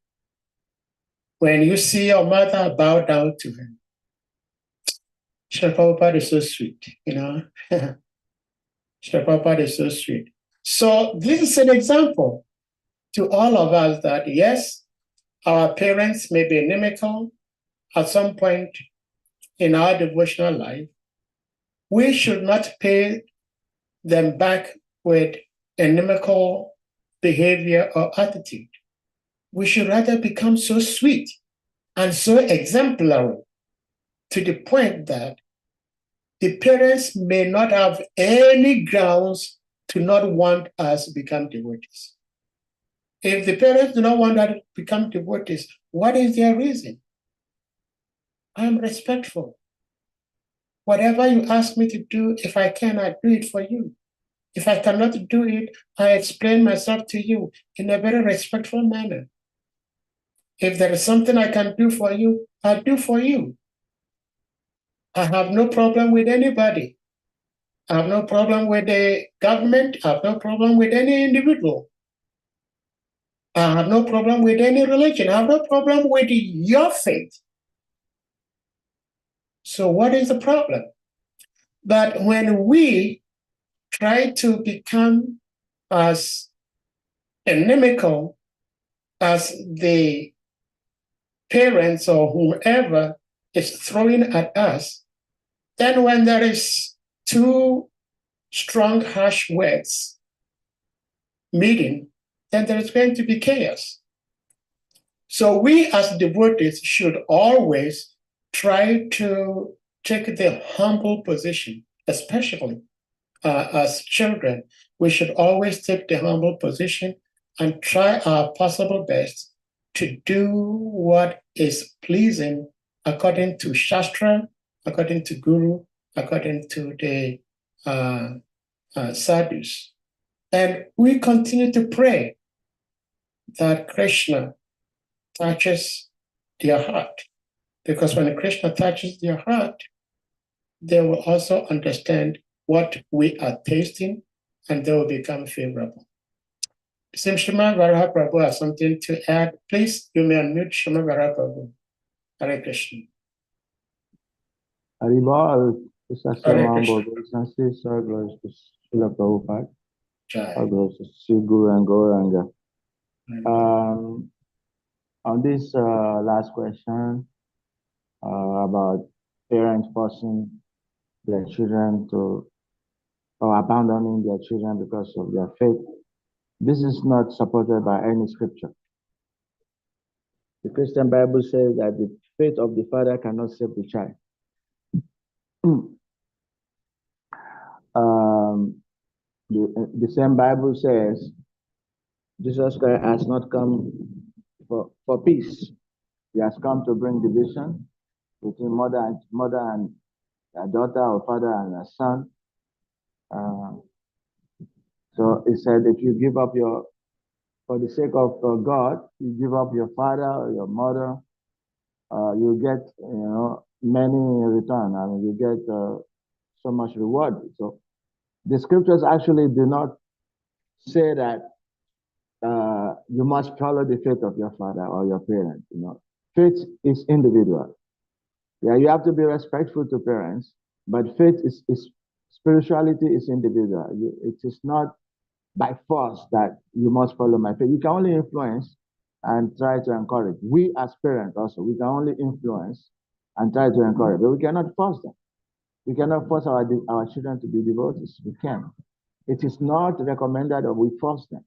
Speaker 1: When you see your mother, bow down to her. Srila Prabhupada is so sweet, Srila Prabhupada is so sweet. So this is an example to all of us that, yes, our parents may be inimical at some point in our devotional life. We should not pay them back with inimical behavior or attitude. We should rather become so sweet and so exemplary to the point that the parents may not have any grounds to not want us to become devotees. If the parents do not want us to become devotees, what is their reason? I'm respectful. whatever you ask me to do, if I cannot do it for you. If I cannot do it, I explain myself to you in a very respectful manner. If there is something I can do for you, I'll do for you. I have no problem with anybody. I have no problem with the government. I have no problem with any individual. I have no problem with any religion. I have no problem with your faith. So what is the problem? But when we try to become as inimical as the parents or whomever is throwing at us, then when there is two strong, harsh words meeting, then there is going to be chaos. So we as devotees should always try to take the humble position, especially as children. We should always take the humble position and try our possible best to do what is pleasing according to Shastra, according to Guru, according to the sadhus. And we continue to pray that Krishna touches their heart. Because when Krishna touches their heart, they will also understand what we are tasting and they will become favorable. Since Shima Varaha Prabhu has something to add, please, you may unmute Shima Varaha Prabhu. Hare Krishna.
Speaker 4: Haribol,
Speaker 1: Hare Krishna.
Speaker 4: Sir, glories to Srila Prabhupada,
Speaker 1: Jai.
Speaker 4: all glories to Sri Guru and Gauranga. On this last question about parents forcing their children to, or abandoning their children because of their faith, this is not supported by any scripture. The Christian Bible says that the faith of the father cannot save the child. The same Bible says Jesus Christ has not come for peace. He has come to bring division between mother and a daughter, or father and a son. So he said, if you give up for the sake of God, you give up your father or your mother, you get, many return. I mean, you get so much reward. So the scriptures actually do not say that you must follow the faith of your father or your parents. Faith is individual. Yeah, you have to be respectful to parents, but faith is spirituality is individual. It is not by force that you must follow my faith. You can only influence and try to encourage. We as parents also, we can only influence and try to encourage, but we cannot force them. We cannot force our children to be devotees. We can't. It is not recommended that we force them.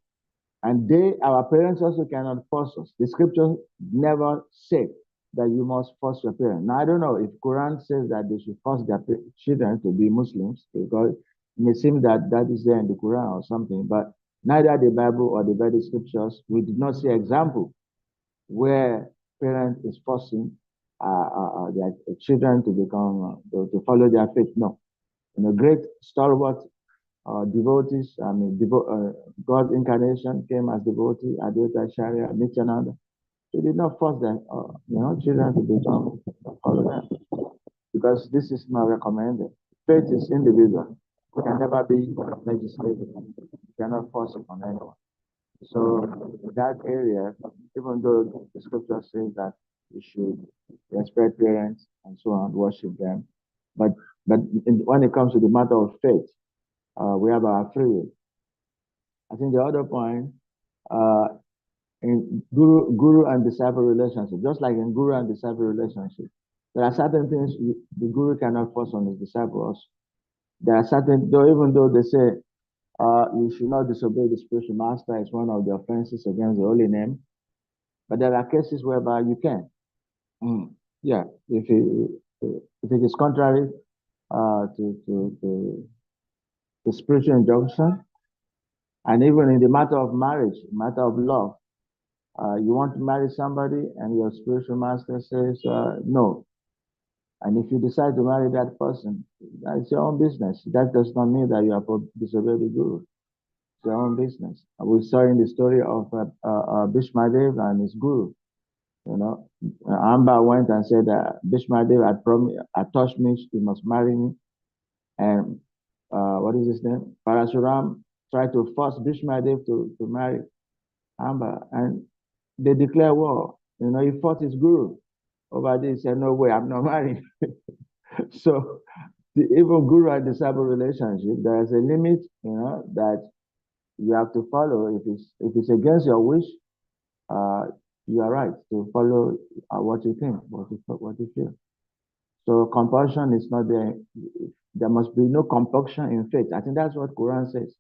Speaker 4: And our parents also cannot force us. The scripture never said that you must force your parents. Now, I don't know if Quran says that they should force their children to be Muslims, because it may seem that that is there in the Quran or something, but neither the Bible or the Vedic scriptures, we did not see example where parents is forcing their children to become, to follow their faith. No. Great stalwart devotees, God's incarnation came as devotee, Advaita Acharya, Nityananda. He did not force them, children to become follow them, because this is not recommended. Faith is individual. It can never be legislated. You cannot force it on anyone. So that area, even though the scripture says that we should respect parents and so on, worship them, but when it comes to the matter of faith, we have our free will. I think the other point, in guru and disciple relationship, just like in guru and disciple relationship, there are certain things the guru cannot force on his disciples. There are certain, even though they say you should not disobey the spiritual master, is one of the offenses against the holy name, but there are cases whereby you can. Yeah, if it is contrary to spiritual injunction, and even in the matter of marriage, matter of love, you want to marry somebody and your spiritual master says no, And if you decide to marry that person, that's your own business. That does not mean that you have to disobey the Guru. It's your own business. We saw in the story of Bhishmadev and his Guru. You know, Amba went and said that Bhishmadev had touched me, he must marry me. And what is his name? Parashuram tried to force Bhishmadev to marry Amba, and they declare war. You know, he fought his Guru over this. He said, no way, I'm not marrying. So the even Guru and disciple relationship, there is a limit, you know, that you have to follow. If it's against your wish, you are right to follow what you think, what you feel. So compulsion is not there. There must be no compulsion in faith. I think that's what Quran says.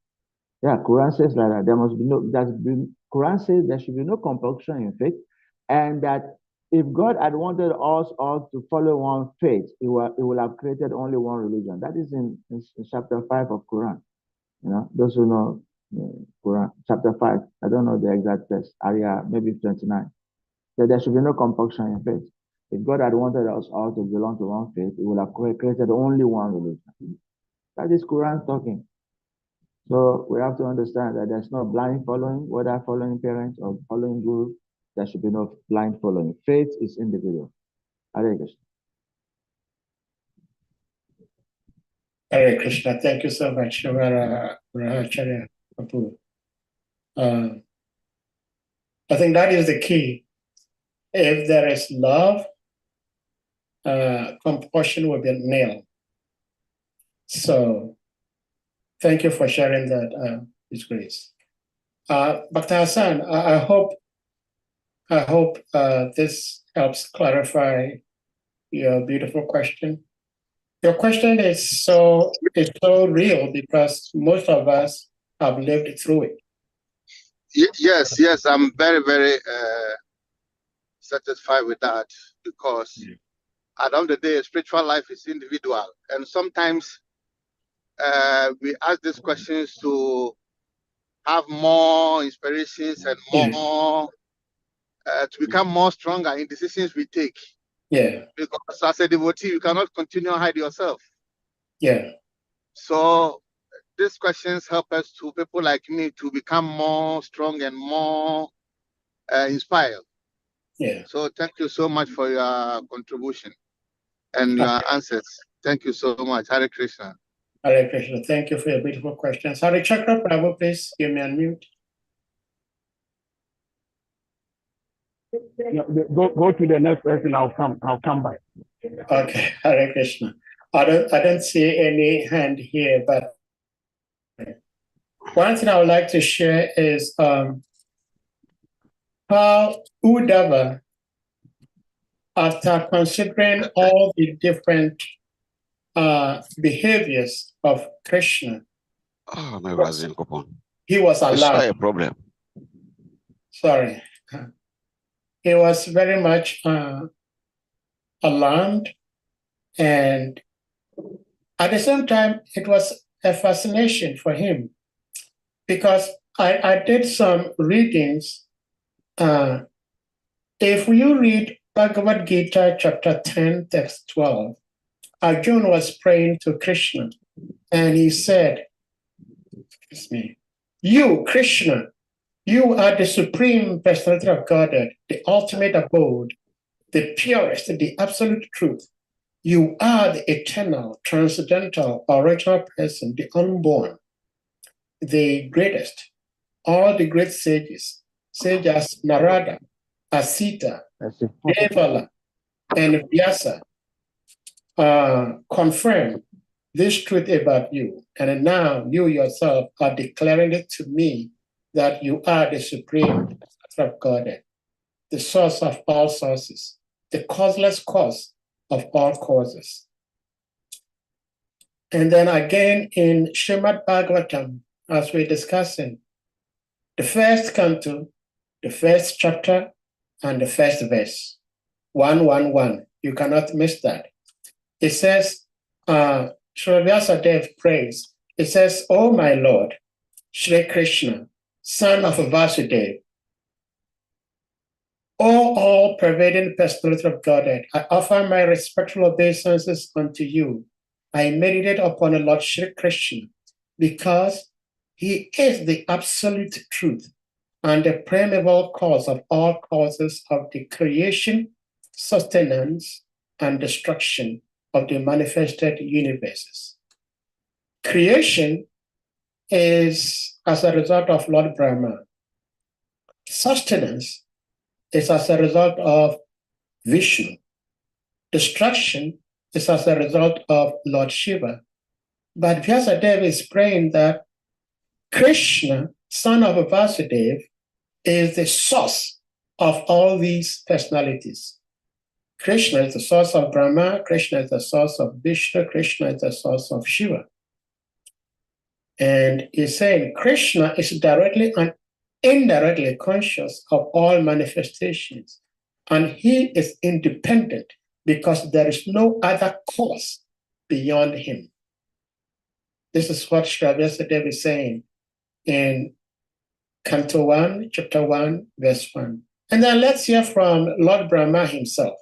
Speaker 4: Yeah, Quran says like that. Quran says there should be no compulsion in faith, and that if God had wanted us all to follow one faith, He will have created only one religion. That is in chapter 5 of Quran. You know, those who know Quran, chapter 5. I don't know the exact text. Area maybe 29. So there should be no compulsion in faith. If God had wanted us all to belong to one faith, He would have created only one religion. That is Quran talking. So we have to understand that there's no blind following, whether following parents or following guru. There should be no blind following. Faith is individual. Hare Krishna.
Speaker 1: Hare Krishna. Thank you so much, Rahacharya Prabhu. I think that is the key. If there is love, compulsion will be nil. So thank you for sharing that, His Grace. Bhakta Hassan, I hope this helps clarify your beautiful question. Your question is so real because most of us have lived through it.
Speaker 2: Yes, I'm very, very satisfied with that, because at the end of the day, spiritual life is individual, and sometimes we ask these questions to have more inspirations and more to become more stronger in decisions we take.
Speaker 1: Yeah.
Speaker 2: Because as a devotee, you cannot continue to hide yourself.
Speaker 1: Yeah.
Speaker 2: So these questions help us, to people like me, to become more strong and more inspired.
Speaker 1: Yeah.
Speaker 2: So thank you so much for your contribution and your answers. Thank you so much. Hare Krishna.
Speaker 1: Hare Krishna. Thank you for your beautiful questions. Hare Chakra Prabhu, please give me unmute.
Speaker 5: Go to the next person. I'll come back.
Speaker 1: Okay, Hare Krishna. I don't see any hand here, but one thing I would like to share is how Uddhava, after considering all the different behaviors of Krishna, he was allowed.
Speaker 3: A problem.
Speaker 1: Sorry. He was very much alarmed, and at the same time, it was a fascination for him, because I did some readings. If you read Bhagavad Gita chapter 10, text 12, Arjuna was praying to Krishna, and he said, excuse me, you, Krishna, you are the supreme personality of Godhead, the ultimate abode, the purest, the absolute truth. You are the eternal, transcendental, original person, the unborn, the greatest. All the great sages as Narada, Asita, Devala, and Vyasa, confirm this truth about you. And now you yourself are declaring it to me that you are the supreme of Godhead, the source of all sources, the causeless cause of all causes. And then again in Srimad Bhagavatam, as we're discussing, the first canto, the first chapter, and the first verse, 111. You cannot miss that. It says, Sri Vyasadeva prays. It says, "Oh my Lord, Shri Krishna, son of Vasudeva, O all-pervading personality of Godhead, I offer my respectful obeisances unto you. I meditate upon the Lord Shri Krishna because he is the absolute truth and the primeval cause of all causes of the creation, sustenance, and destruction of the manifested universes. Creation is as a result of Lord Brahma. Sustenance is as a result of Vishnu. Destruction is as a result of Lord Shiva. But Vyasadeva is praying that Krishna, son of Vasudeva, is the source of all these personalities. Krishna is the source of Brahma, Krishna is the source of Vishnu, Krishna is the source of Shiva. And he's saying Krishna is directly and indirectly conscious of all manifestations, and he is independent because there is no other cause beyond him. This is what Sri Vyasadeva is saying in Canto 1, Chapter 1, Verse 1. And then let's hear from Lord Brahma himself.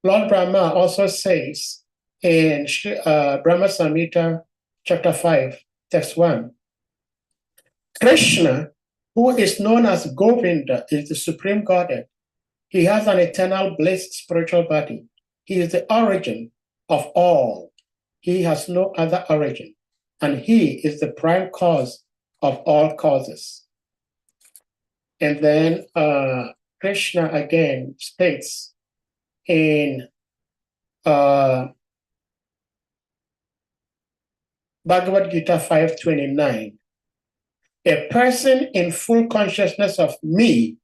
Speaker 1: Lord Brahma also says in Brahma Samhita, Chapter 5, Text 1, Krishna, who is known as Govinda, is the supreme Godhead. He has an eternal blessed spiritual body. He is the origin of all. He has no other origin, and he is the prime cause of all causes. And then Krishna again states in Bhagavad Gita 5:29, a person in full consciousness of me,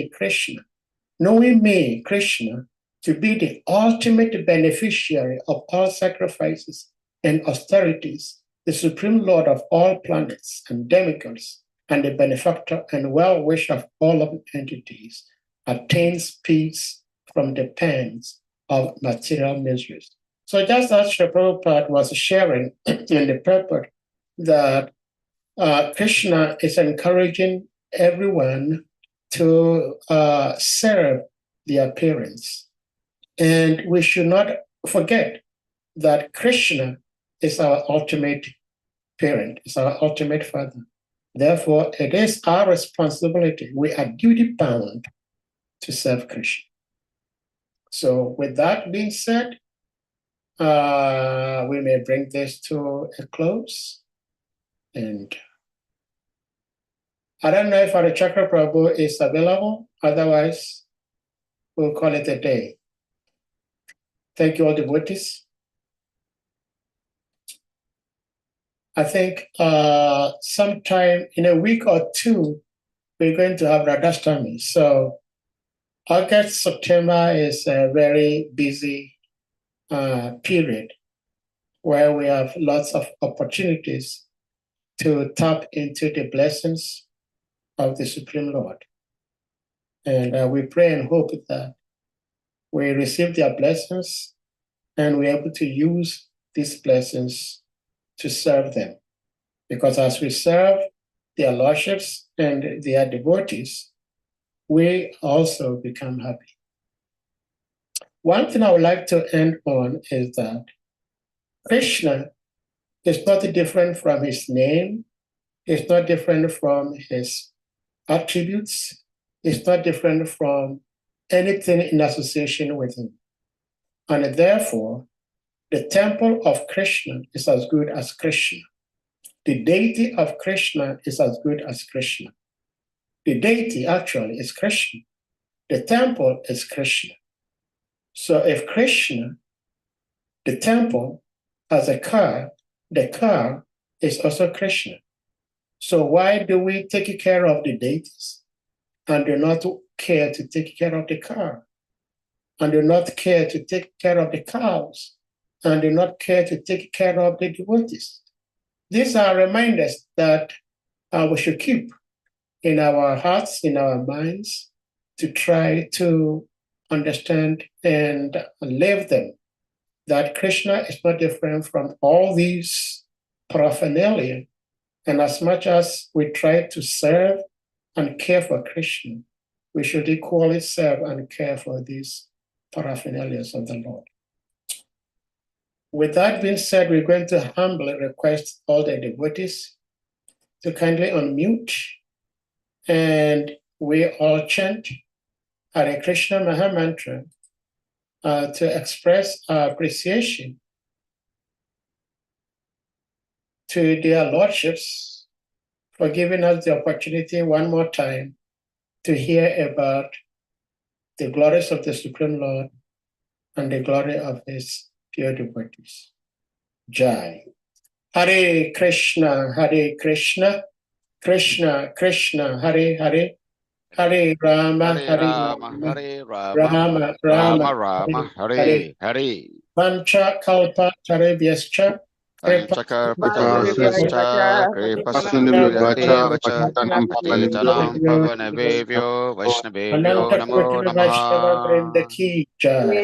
Speaker 1: Krishna, knowing me, Krishna, to be the ultimate beneficiary of all sacrifices and austerities, the supreme lord of all planets and demigods, and the benefactor and well-wisher of all of entities, attains peace from the pangs of material miseries. So just as Sri Prabhupada was sharing in the purport that Krishna is encouraging everyone to serve the appearance. And we should not forget that Krishna is our ultimate parent, is our ultimate father. Therefore, it is our responsibility. We are duty bound to serve Krishna. So with that being said, we may bring this to a close. And I don't know if Chakra Prabhu is available. Otherwise, we'll call it a day. Thank you, all devotees. I think sometime in a week or two, we're going to have Radhastami. So August, September is a very busy period where we have lots of opportunities to tap into the blessings of the Supreme Lord. And we pray and hope that we receive their blessings and we're able to use these blessings to serve them. Because as we serve their lordships and their devotees, we also become happy. One thing I would like to end on is that Krishna is not different from his name, it's not different from his attributes, it's not different from anything in association with him. And therefore, the temple of Krishna is as good as Krishna. The deity of Krishna is as good as Krishna. The deity actually is Krishna. The temple is Krishna. So if Krishna, the temple, has a car, the car is also Krishna. So why do we take care of the deities and do not care to take care of the car? And do not care to take care of the cows? And do not care to take care of the devotees? These are reminders that we should keep in our hearts, in our minds, to try to understand and live them. That Krishna is not different from all these paraphernalia. And as much as we try to serve and care for Krishna, we should equally serve and care for these paraphernalia of the Lord. With that being said, we're going to humbly request all the devotees to kindly unmute, and we all chant Hare Krishna Maha Mantra to express our appreciation to their lordships for giving us the opportunity one more time to hear about the glories of the Supreme Lord and the glory of his pure devotees. Jai. Hare Krishna, Krishna Krishna, Hare Hare, Hare Rama,
Speaker 3: Hare Rama,
Speaker 1: Rama
Speaker 3: Rama, Hare Hare.
Speaker 1: Pancha Kalpa Tarevyascha,
Speaker 3: Panchaka Patarvyascha,
Speaker 2: Vacha,
Speaker 3: Vacha,
Speaker 2: Patanam
Speaker 3: Patitanam Pavanavevyo, Vaishnavevyo,
Speaker 1: Ananta
Speaker 3: Namo
Speaker 1: Koti Vaishnava
Speaker 3: Namaha.
Speaker 1: Vrinda Ki Jai.